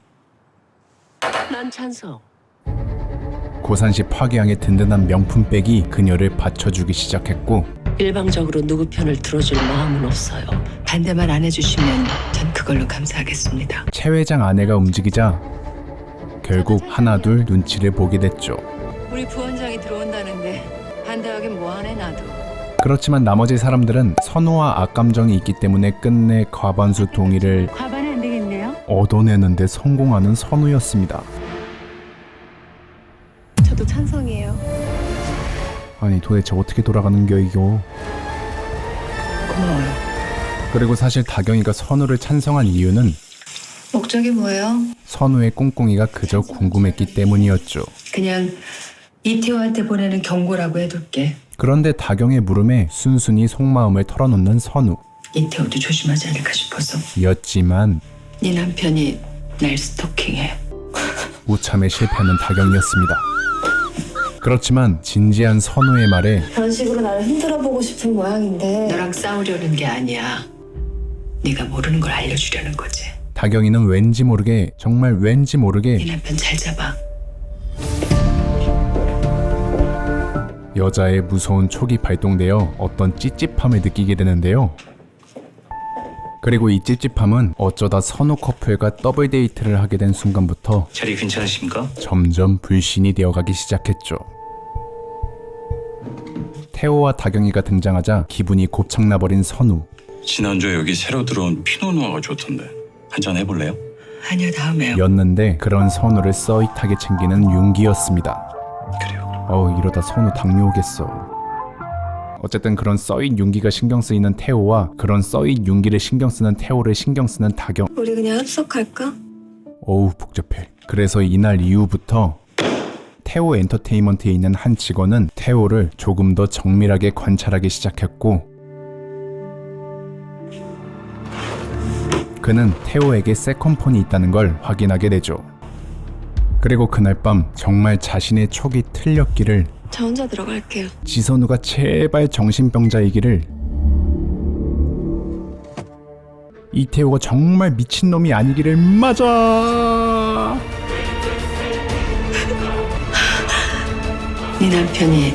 난 찬성. 고산시 파괴양의 든든한 명품백이 그녀를 받쳐주기 시작했고, 일방적으로 누구 편을 들어줄 마음은 없어요. 반대만 안 해주시면 전 그걸로 감사하겠습니다. 최 회장 아내가 움직이자 결국 하나둘 눈치를 보게 됐죠. 우리 부원장이 들어온다는데 반대하긴 뭐하네 나도. 그렇지만 나머지 사람들은 선우와 악감정이 있기 때문에 끝내 과반수 동의를 과반은 안 되겠네요. 얻어내는데 성공하는 선우였습니다. 저도 찬성이에요. 아니 도대체 어떻게 돌아가는 겨 이거. 고마워요. 그리고 사실 다경이가 선우를 찬성한 이유는 목적이 뭐예요? 선우의 꿍꿍이가 그저 궁금했기 때문이었죠. 그냥 이태호한테 보내는 경고라고 해둘게. 그런데 다경의 물음에 순순히 속마음을 털어놓는 선우 이태호도 조심하지 않을까 싶어서. 였지만 네 남편이 날 스토킹해. 우참에 실패하는 다경이었습니다. 그렇지만 진지한 선우의 말에 그런 식으로 나를 흔들어보고 싶은 모양인데 너랑 싸우려는 게 아니야. 네가 모르는 걸 알려주려는 거지. 다경이는 왠지 모르게 정말 왠지 모르게 네 남편 잘 잡아. 여자의 무서운 촉이 발동되어 어떤 찝찝함을 느끼게 되는데요. 그리고 이 찝찝함은 어쩌다 선우 커플과 더블 데이트를 하게 된 순간부터 자리 괜찮으십니까? 점점 불신이 되어가기 시작했죠. 태호와 다경이가 등장하자 기분이 곱창나버린 선우. 지난주에 여기 새로 들어온 피노누아가 좋던데 한잔 해볼래요? 아니요 다음에요. 였는데 그런 선우를 써잇하게 챙기는 윤기였습니다. 그래요. 이러다 선우 당뇨 오겠어. 어쨌든 그런 써잇 윤기가 신경 쓰이는 태호와 그런 써잇 윤기를 신경 쓰는 태호를 신경 쓰는 다경. 우리 그냥 합석할까? 어우 복잡해. 그래서 이날 이후부터 태호 엔터테인먼트에 있는 한 직원은 태호를 조금 더 정밀하게 관찰하기 시작했고 그는 태호에게 세컨폰이 있다는 걸 확인하게 되죠. 그리고 그날 밤 정말 자신의 촉이 틀렸기를 저 혼자 들어갈게요. 지선우가 제발 정신병자이기를 이태호가 정말 미친놈이 아니기를 맞아. 네 남편이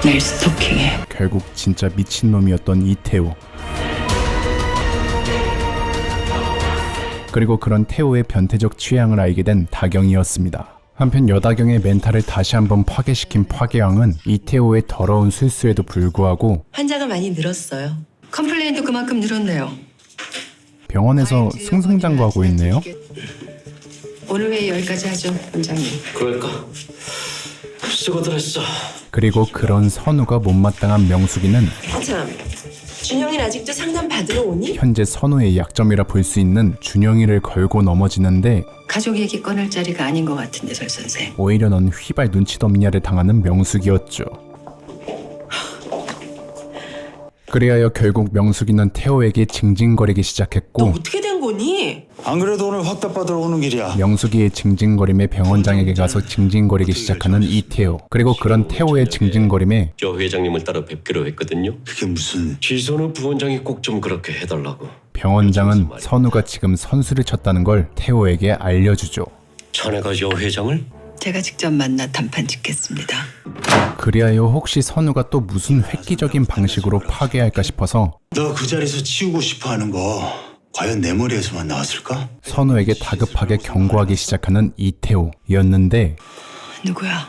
날 스토킹해. 결국 진짜 미친놈이었던 이태호. 그리고 그런 태호의 변태적 취향을 알게 된 다경이었습니다. 한편 여다경의 멘탈을 다시 한번 파괴시킨 파괴왕은 이태호의 더러운 술수에도 불구하고 환자가 많이 늘었어요. 컴플레인도 그만큼 늘었네요. 병원에서 승승장구하고 있네요. 오늘 회의 여기까지 하죠, 원장님. 그럴까? 수고들 했어. 그리고 그런 선우가 못마땅한 명숙이는 참, 준영이는 아직도 상담 받으러 오니? 현재 선우의 약점이라 볼 수 있는 준영이를 걸고 넘어지는데 가족 얘기 꺼낼 자리가 아닌 것 같은데, 설 선생. 오히려 넌 휘발 눈치도 없냐를 당하는 명숙이었죠. 그리하여 결국 명숙이는 태호에게 징징거리기 시작했고 어떻게 된 거니? 안 그래도 오늘 확답 받으러 오는 길이야. 명숙이의 징징거림에 병원장에게 가서 징징거리기 시작하는 이태호. 그리고 그런 태호의 징징거림에 여 회장님을 따라 뵙기로 했거든요. 그게 무슨... 지선우 부원장이 꼭 좀 그렇게 해달라고. 병원장은 선우가 지금 선수를 쳤다는 걸 태호에게 알려주죠. 자네가 여 회장을? 제가 직접 만나 단판 짓겠습니다. 그리하여 혹시 선우가 또 무슨 획기적인 방식으로 파괴할까 싶어서 너 그 자리에서 치우고 싶어 하는 거 과연 내 머리에서만 나왔을까? 선우에게 다급하게 경고하기 시작하는 이태호였는데 누구야?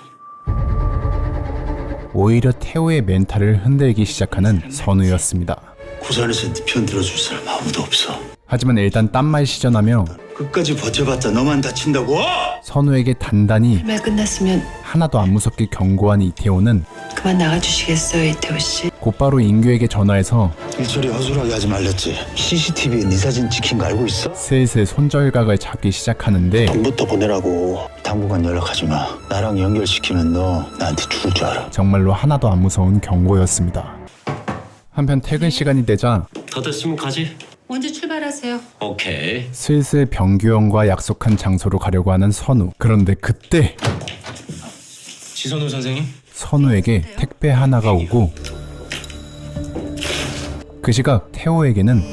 오히려 태호의 멘탈을 흔들기 시작하는 선우였습니다. 고산에서 네 편 들어줄 사람 아무도 없어. 하지만 일단 딴말 시전하며 끝까지 버텨봤자 너만 다친다고? 선우에게 단단히 말 끝났으면 하나도 안 무섭게 경고한 이태호는 그만 나가주시겠어요, 이태호 씨? 곧바로 인규에게 전화해서 일처리 허술하게 하지 말랬지. CCTV에 네 사진 찍힌 거 알고 있어? 슬슬 손절각을 잡기 시작하는데 돈부터 보내라고. 당분간 연락하지 마. 나랑 연결시키면 너 나한테 죽을 줄 알아. 정말로 하나도 안 무서운 경고였습니다. 한편 퇴근 시간이 되자 다 됐으면 가지. 먼저 출발하세요. 오케이. 슬슬 병규형과 약속한 장소로 가려고 하는 선우. 그런데 그때 지선우 선생님? 선우에게 택배 하나가 오고 그 시각 태호에게는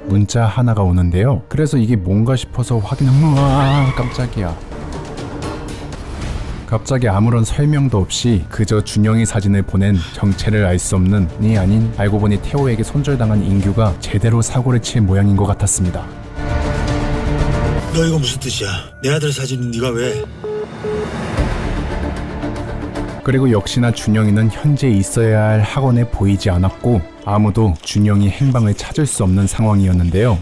문자 하나가 오는데요. 그래서 이게 뭔가 싶어서 우와 깜짝이야. 갑자기 아무런 설명도 없이 그저 준영이 사진을 보낸 정체를 알 수 없는 이 아닌 알고 보니 태호에게 손절당한 인규가 제대로 사고를 칠 모양인 것 같았습니다. 너 이거 무슨 뜻이야? 내 아들 사진은 네가 왜? 그리고 역시나 준영이는 현재 있어야 할 학원에 보이지 않았고 아무도 준영이 행방을 찾을 수 없는 상황이었는데요.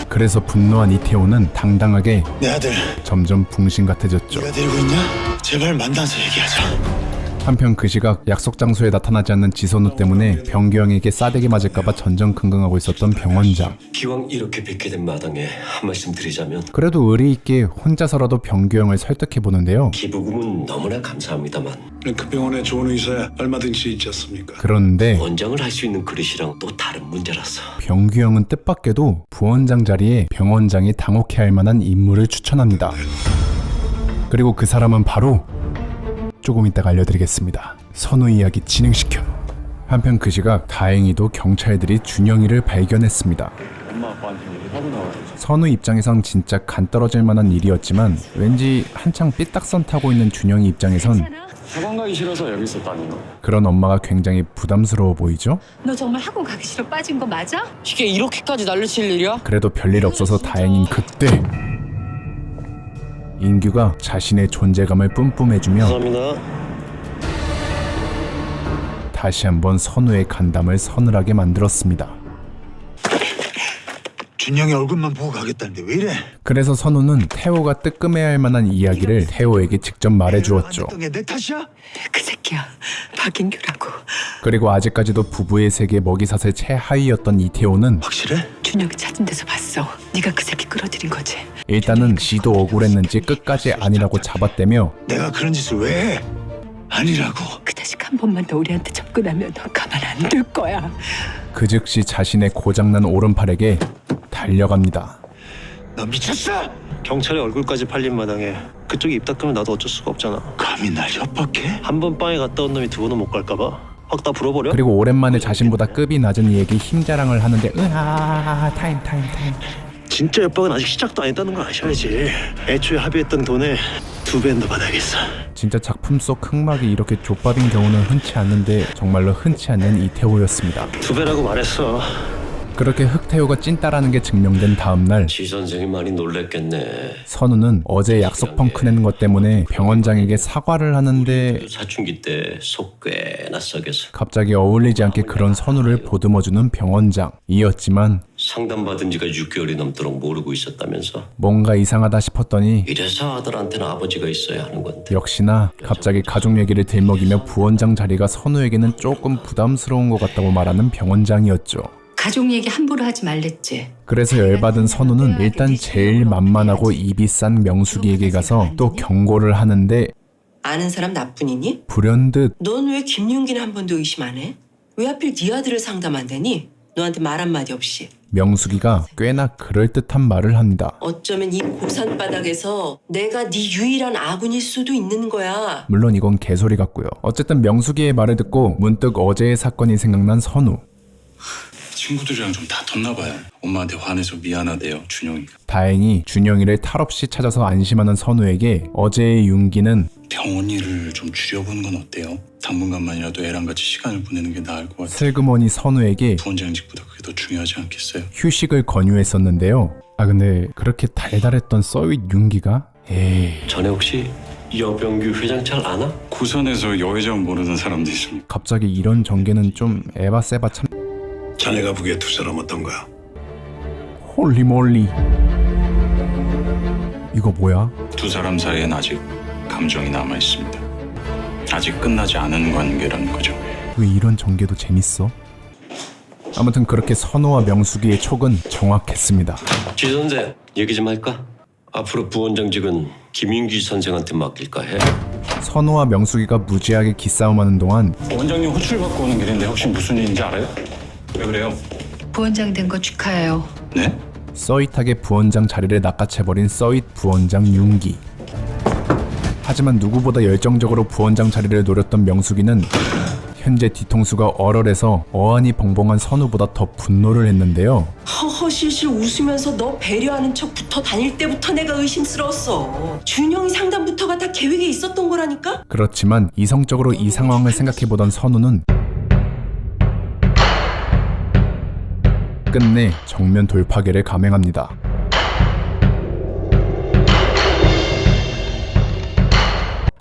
그래서 분노한 이태호는 당당하게 내 아들 점점 붕신 같아졌죠. 네가 데리고 있냐? 제발 만나서 얘기하자. 한편 그 시각 약속 장소에 나타나지 않는 지선우 때문에 병규형에게 싸대기 맞을까봐 전전긍긍하고 있었던 병원장. 기왕 이렇게 뵙게 된 마당에 한 말씀 드리자면 그래도 의리 있게 혼자서라도 병규형을 설득해보는데요. 기부금은 너무나 감사합니다만 그 병원에 좋은 의사야 얼마든지 있지 않습니까? 그런데 원장을 할 수 있는 그릇이랑 또 다른 문제라서 병규형은 뜻밖에도 부원장 자리에 병원장이 당혹해할 만한 인물을 추천합니다. 그리고 그 사람은 바로 조금 이따가 알려드리겠습니다. 선우 이야기 진행시켜. 한편 그 시각 다행히도 경찰들이 준영이를 발견했습니다. 엄마 아빠한테 얘기하고 나와야지. 선우 입장에선 진짜 간 떨어질 만한 일이었지만 왠지 한창 삐딱선 타고 있는 준영이 입장에선 학원 가기 싫어서 여기 있었다니. 그런 엄마가 굉장히 부담스러워 보이죠? 너 정말 학원 가기 싫어 빠진 거 맞아? 이게 이렇게까지 난리칠 일이야? 그래도 별일 없어서 다행인 그때 인규가 자신의 존재감을 뿜뿜해주며 감사합니다. 다시 한번 선우의 간담을 서늘하게 만들었습니다. 준영이 얼굴만 보고 가겠다는데 왜 이래? 그래서 선우는 태호가 뜨끔해할 만한 이야기를 태호에게 직접 말해주었죠. 안 됐던 게 내 탓이야? 그 새끼야 박인규라고. 그리고 아직까지도 부부의 세계 먹이사슬 최하위였던 이태호는 확실해? 준영이 찾은 데서 봤어. 네가 그 새끼 끌어들인 거지. 일단은 지도 억울했는지 끝까지 아니라고 잡아대며 내가 그런 짓을 왜 해? 아니라고. 그 자식 한 번만 더 우리한테 접근하면 너 가만 안 둘 거야. 그 즉시 자신의 고장난 오른팔에게 달려갑니다. 너 미쳤어? 경찰의 얼굴까지 팔린 마당에 그쪽이 입 닦으면 나도 어쩔 수가 없잖아. 감히 날 협박해? 한 번 빵에 갔다 온 놈이 두 번은 못 갈까봐 확 다 불어버려? 그리고 오랜만에 자신보다 급이 낮은 이에게 힘자랑을 하는데 으아 타임. 진짜 협박은 아직 시작도 안 했다는 걸 아셔야지. 애초에 합의했던 돈에 2배는 더 받아야겠어. 진짜 작품 속 흑막이 이렇게 족밥인 경우는 흔치 않는데 정말로 흔치 않는 이태호였습니다. 2배라고 말했어. 그렇게 흑태호가 찐따라는 게 증명된 다음날 지 선생이 많이 놀랬겠네. 선우는 어제 약속 펑크 낸 것 때문에 병원장에게 사과를 하는데 사춘기 때 속 꽤나 썩여서 갑자기 어울리지 않게 그런 선우를 보듬어주는 병원장이었지만 상담받은 지가 6개월이 넘도록 모르고 있었다면서. 뭔가 이상하다 싶었더니 이래서 아들한테는 아버지가 있어야 하는 건데. 역시나 갑자기 가족 얘기를 들먹이며 부원장 자리가 선우에게는 조금 부담스러운 것 같다고 말하는 병원장이었죠. 가족 얘기 함부로 하지 말랬지. 그래서 열받은 선우는 일단 제일 만만하고 입이 싼 명숙이에게 가서 또 경고를 하는데 아는 사람 나뿐이니? 불현듯 넌 왜 김윤기는 한 번도 의심 안 해? 왜 하필 네 아들을 상담한다니? 너한테 말 한마디 없이. 명숙이가 꽤나 그럴듯한 말을 합니다. 어쩌면 이 고산 바닥에서 내가 네 유일한 아군일 수도 있는 거야. 물론 이건 개소리 같고요. 어쨌든 명숙이의 말을 듣고 문득 어제의 사건이 생각난 선우. 친구들이랑 좀 다퉜나 봐요. 엄마한테 화내서 미안하대요, 준영이가. 다행히 준영이를 탈없이 찾아서 안심하는 선우에게 어제의 윤기는 병원 일을 좀 줄여보는 건 어때요? 당분간만이라도 애랑 같이 시간을 보내는 게 나을 것 같아요. 슬그머니 선우에게 부원장직보다 그게 더 중요하지 않겠어요? 휴식을 권유했었는데요. 아 근데 그렇게 달달했던 서윗 윤기가? 에이... 전에 혹시 여병규 회장 잘 아나? 고산에서 여회장 모르는 사람도 있습니다. 갑자기 이런 전개는 좀 에바세바 참... 자네가 보기에 두 사람 어떤가? 홀리몰리 이거 뭐야? 두 사람 사이엔 아직 감정이 남아있습니다. 아직 끝나지 않은 관계라는 거죠. 왜 이런 전개도 재밌어? 아무튼 그렇게 선우와 명숙이의 촉은 정확했습니다. 지 선생 얘기 좀 할까? 앞으로 부원장직은 김윤기 선생한테 맡길까 해? 선우와 명숙이가 무지하게 기싸움하는 동안 원장님 호출 받고 오는 길인데 혹시 무슨 일인지 알아요? 왜 그래요? 부원장 된 거 축하해요. 네? 써잇하게 부원장 자리를 낚아채버린 써잇 부원장 윤기. 하지만 누구보다 열정적으로 부원장 자리를 노렸던 명숙이는 현재 뒤통수가 얼얼해서 어안이 벙벙한 선우보다 더 분노를 했는데요. 허허실실 웃으면서 너 배려하는 척 붙어 다닐 때부터 내가 의심스러웠어. 준영이 상담부터가 다 계획에 있었던 거라니까? 그렇지만 이성적으로 이 상황을 생각해보던 선우는 끝내 정면 돌파계를 감행합니다.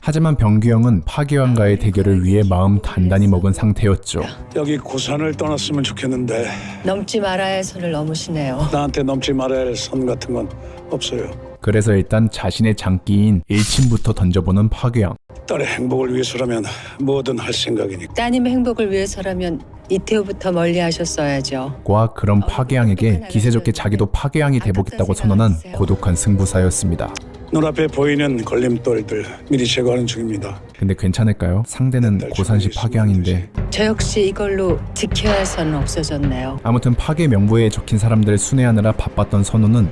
하지만 병규형은 파괴왕과의 대결을 위해 마음 단단히 먹은 상태였죠. 여기 고산을 떠났으면 좋겠는데 넘지 말아야 할 선을 넘으시네요. 나한테 넘지 말아야 할 선 같은 건 없어요. 그래서 일단 자신의 장기인 일침부터 던져보는 파괴왕. 딸의 행복을 위해서라면 뭐든 할 생각이니까. 따님의 행복을 위해서라면 이태우부터 멀리 하셨어야죠. 과 그런 파괴왕에게 기세 좋게 자기도 파괴왕이 돼보겠다고 선언한 고독한 승부사였습니다. 눈앞에 보이는 걸림돌들 미리 제거하는 중입니다. 근데 괜찮을까요? 상대는 고산시 파괴왕인데. 저 역시 이걸로 지켜야 할 선은 없어졌네요. 아무튼 파괴 명부에 적힌 사람들을 순회하느라 바빴던 선우는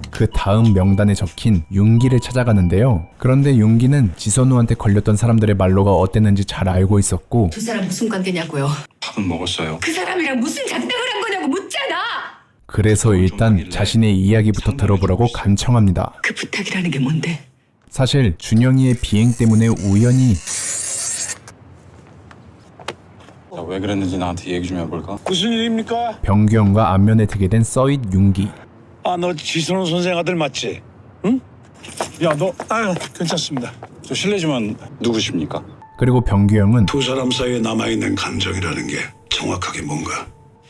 그 다음 명단에 적힌 윤기를 찾아가는데요. 그런데 윤기는 지선우한테 걸렸던 사람들의 말로가 어땠는지 잘 알고 있었고, 두 사람 무슨 관계냐고요? 밥은 먹었어요. 그 사람이랑 무슨 작당을 한 거냐고 묻잖아. 그래서 일단 자신의 이야기부터 들어보라고 간청합니다. 그 부탁이라는 게 뭔데? 사실 준영이의 비행 때문에 우연히 왜 그랬는지 나한테 얘기 좀 해볼까? 무슨 일입니까? 병규형과 안면에 드게 된 써잇 윤기. 아, 너 지선우 선생 아들 맞지? 응? 야, 너 괜찮습니다. 저 실례지만 누구십니까? 그리고 병규형은 두 사람 사이에 남아있는 감정이라는 게 정확하게 뭔가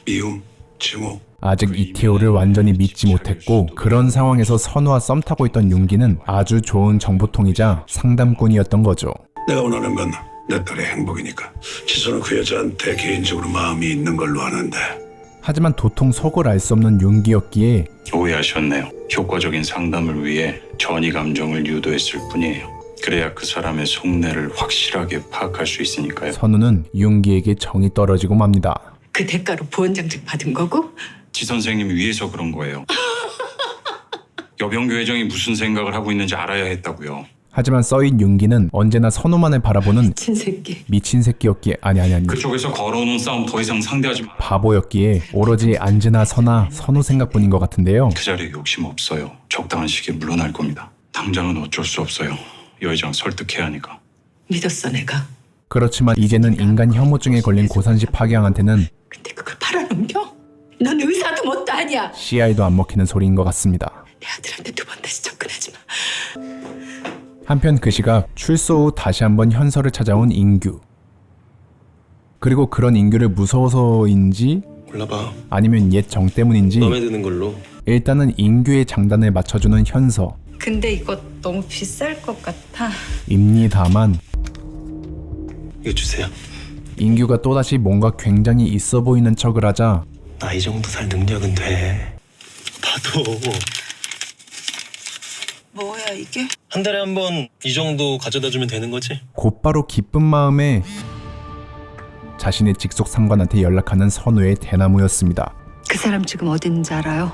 미움, 증오. 아직 이태호를 완전히 믿지 못했고, 그런 상황에서 선우와 썸 타고 있던 윤기는 아주 좋은 정보통이자 상담꾼이었던 거죠. 내가 원하는 건 내 딸의 행복이니까. 지선은 그 여자한테 개인적으로 마음이 있는 걸로 아는데. 하지만 도통 속을 알 수 없는 윤기였기에 오해하셨네요. 효과적인 상담을 위해 전이 감정을 유도했을 뿐이에요. 그래야 그 사람의 속내를 확실하게 파악할 수 있으니까요. 선우는 윤기에게 정이 떨어지고 맙니다. 그 대가로 보원장직 받은 거고? 지 선생님 위해서 그런 거예요. 여병규 회장이 무슨 생각을 하고 있는지 알아야 했다고요. 하지만 써잇 윤기는 언제나 선우만을 바라보는 미친 새끼. 미친 새끼였기에 아니 그쪽에서 걸어오는 싸움 더 이상 상대하지 마. 바보였기에 오로지 안즈나 선아 선우 생각뿐인 것 같은데요. 그 자리에 욕심 없어요. 적당한 시기에 물러날 겁니다. 당장은 어쩔 수 없어요. 여 회장 설득해야 하니까. 믿었어 내가. 그렇지만 이제는 인간 혐오증에 걸린 고산시 파괴왕한테는 근데 그걸 팔아넘겨? 넌 의사도 뭣도 아니야. CI도 안 먹히는 소리인 것 같습니다. 내 아들한테 두 번 다시 접근하지 마. 한편 그 시각 출소 후 다시 한번 현서를 찾아온 인규. 그리고 그런 인규를 무서워서인지 골라봐. 아니면 옛 정 때문인지 마음에 드는 걸로. 일단은 인규의 장단을 맞춰주는 현서 근데 이거 너무 비쌀 것 같아. 입니다만 이거 주세요. 인규가 또다시 뭔가 굉장히 있어 보이는 척을 하자 나 이 정도 살 능력은 돼. 봐도 뭐야 이게? 한 달에 한 번 이 정도 가져다 주면 되는 거지? 곧바로 기쁜 마음에 자신의 직속 상관한테 연락하는 선우의 대나무였습니다. 그 사람 지금 어디 있는지 알아요?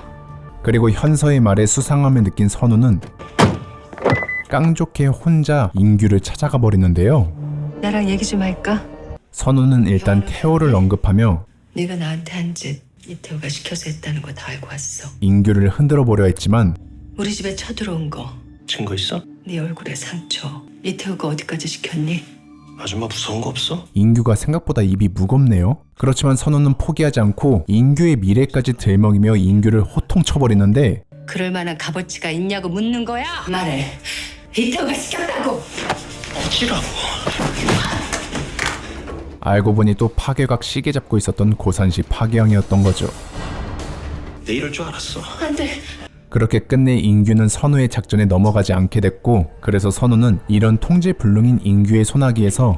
그리고 현서의 말에 수상함을 느낀 선우는 깡좋게 혼자 인규를 찾아가 버리는데요. 나랑 얘기 좀 할까? 선우는 일단 태호를 언급하며 네가 나한테 한 짓 이태우가 시켜서 했다는 거 다 알고 왔어. 인규를 흔들어 보려 했지만 우리 집에 쳐들어온 거, 증거 있어? 네 얼굴에 상처, 이태우가 어디까지 시켰니? 아줌마 무서운 거 없어? 인규가 생각보다 입이 무겁네요. 그렇지만 선우는 포기하지 않고 인규의 미래까지 들먹이며 인규를 호통쳐버리는데 그럴 만한 값어치가 있냐고 묻는 거야? 말해. 이태우가 시켰다고. 어찌라고? 알고 보니 또 파괴각 시계 잡고 있었던 고산시 파괴왕이었던 거죠. 내 이럴 줄 알았어. 안 돼. 그렇게 끝내 인규는 선우의 작전에 넘어가지 않게 됐고, 그래서 선우는 이런 통제불능인 인규의 소나기에서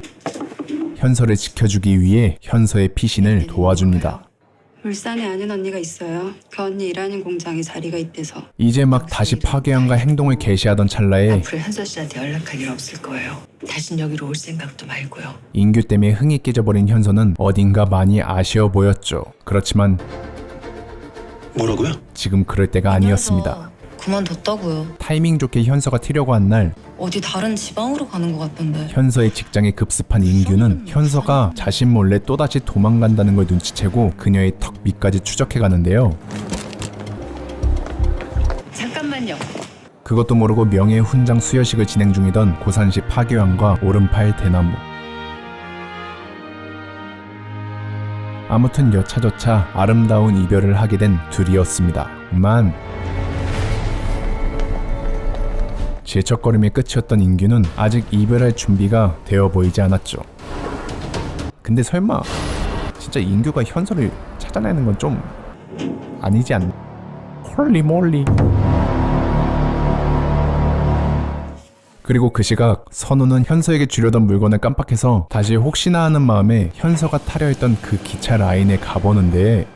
현서를 지켜주기 위해 현서의 피신을 도와줍니다. 울산에 아는 언니가 있어요. 그 언니 일하는 공장에 자리가 있대서. 이제 막 다시 파괴왕과 행동을 개시하던 찰나에 앞으로 현서 씨한테 연락할 일 없을 거예요. 다신 여기로 올 생각도 말고요. 인규 때문에 흥이 깨져버린 현서는 어딘가 많이 아쉬워 보였죠. 그렇지만 뭐라고요? 지금 그럴 때가 아니었습니다. 그만뒀다고요. 타이밍 좋게 현서가 튀려고 한 날 어디 다른 지방으로 가는 것 같던데. 현서의 직장에 급습한 인규는 현서가 자신 몰래 또다시 도망간다는 걸 눈치채고 그녀의 턱 밑까지 추적해 가는데요. 잠깐만요. 그것도 모르고 명예훈장 수여식을 진행 중이던 고산시 파괴왕과 오른팔 대나무. 아무튼 여차저차 아름다운 이별을 하게 된 둘이었습니다. 만 질척거림의 끝이었던 인규는 아직 이별할 준비가 되어 보이지 않았죠. 근데 설마 진짜 인규가 현서를 찾아내는 건 좀 아니지 않나? 홀리몰리. 그리고 그 시각 선우는 현서에게 주려던 물건을 깜빡해서 다시 혹시나 하는 마음에 현서가 타려 했던 그 기차 라인에 가보는데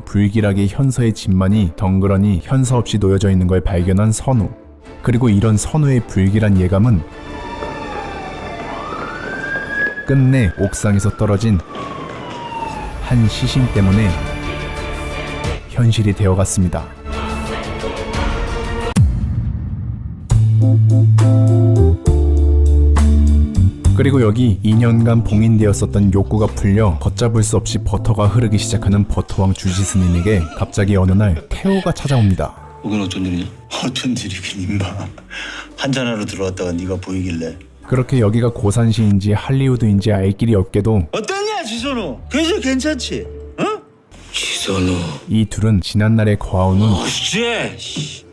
불길하게 현서의 집만이 덩그러니 현서 없이 놓여져 있는 걸 발견한 선우. 그리고 이런 선우의 불길한 예감은 끝내 옥상에서 떨어진 한 시신 때문에 현실이 되어갔습니다. 그리고 여기 2년간 봉인되었었던 욕구가 풀려 걷잡을 수 없이 버터가 흐르기 시작하는 버터왕 주지스님에게 갑자기 어느 날 태호가 찾아옵니다. 오긴 어쩐 일이냐? 어쩐 일이긴 임마. 한잔하러 들어왔다가 네가 보이길래. 그렇게 여기가 고산시인지 할리우드인지 알 길이 없게도 어떠냐 지선우? 그래서 괜찮지? 어? 지선우. 이 둘은 지난날의 과오는 개새끼.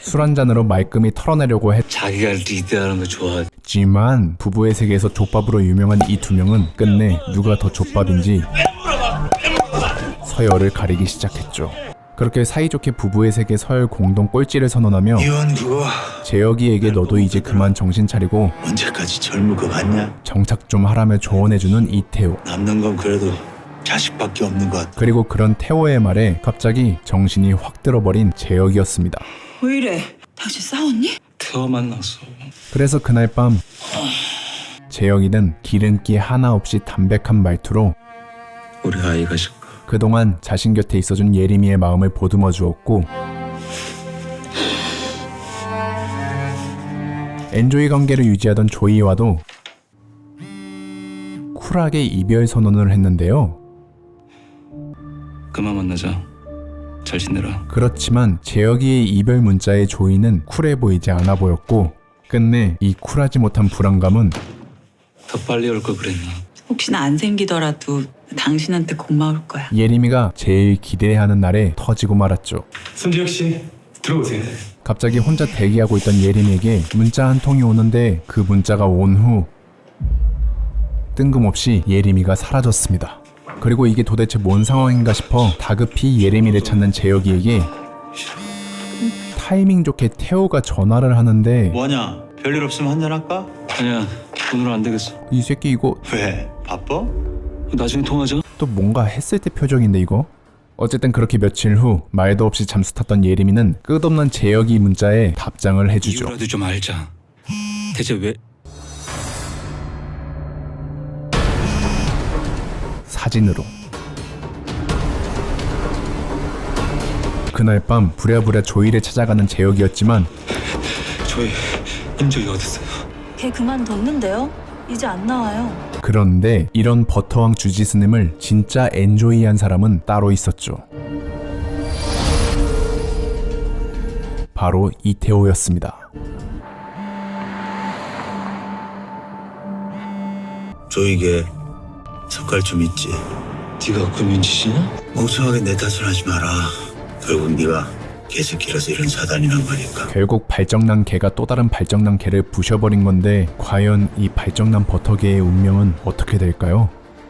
술 한 잔으로 말끔히 털어내려고 자기가 리드하는 거 했지만 부부의 세계에서 족밥으로 유명한 이 두 명은 끝내 누가 더 족밥인지 서열을 가리기 시작했죠. 그렇게 사이좋게 부부의 세계 서열 공동 꼴찌를 선언하며 이혼 그거 재혁이에게 너도 이제 그만 정신 차리고 언제까지 젊을 것 같냐? 정착 좀 하라며 조언해주는 이태호. 남는 건 그래도 자식밖에 없는 것 같아. 그리고 그런 태호의 말에 갑자기 정신이 확 들어버린 재혁이었습니다. 왜 이래? 당신 싸웠니? 태워 만났어. 그래서 그날 밤 재혁이는 기름기 하나 없이 담백한 말투로 우리 아이가 그동안 자신 곁에 있어준 예림이의 마음을 보듬어 주었고 엔조이 관계를 유지하던 조이와도 쿨하게 이별 선언을 했는데요. 그만 만나자. 잘 지내라. 그렇지만 재혁이의 이별 문자에 조이는 쿨해 보이지 않아 보였고 끝내 이 쿨하지 못한 불안감은 더 빨리 올 걸 그랬나? 혹시나 안 생기더라도 당신한테 고마울 거야. 예림이가 제일 기대하는 날에 터지고 말았죠. 손지혁 씨 들어오세요. 갑자기 혼자 대기하고 있던 예림이에게 문자 한 통이 오는데 그 문자가 온 후 뜬금없이 예림이가 사라졌습니다. 그리고 이게 도대체 뭔 상황인가 싶어 다급히 예림이를 찾는 재혁이에게 타이밍 좋게 태호가 전화를 하는데 뭐냐? 별일 없으면 한잔할까? 아니야 오늘은 안 되겠어. 이 새끼 이거 왜? 바빠? 나중에 통화하자. 또 뭔가 했을 때 표정인데 이거? 어쨌든 그렇게 며칠 후 말도 없이 잠수 탔던 예림이는 끝없는 재혁이 문자에 답장을 해주죠. 이유라도 좀 알자. 대체 왜? 사진으로. 그날 밤 부랴부랴 조이를 찾아가는 재혁이었지만 저희 임조이 어딨어요? 걔 그만뒀는데요? 이제 안 나와요. 그런데 이런 버터왕 주지스님을 진짜 엔조이한 사람은 따로 있었죠. 바로 이태호였습니다. 조이게 색깔 좀 있지. 네가 그 민지씨냐? 멍청하게 내 탓을 하지 마라. 결국 네가 개새끼라서 이런 사단이 난 거니까. 결국 발정난 개가 또 다른 발정난 개를 부셔버린 건데 과연 이 발정난 버터개의 운명은 어떻게 될까요?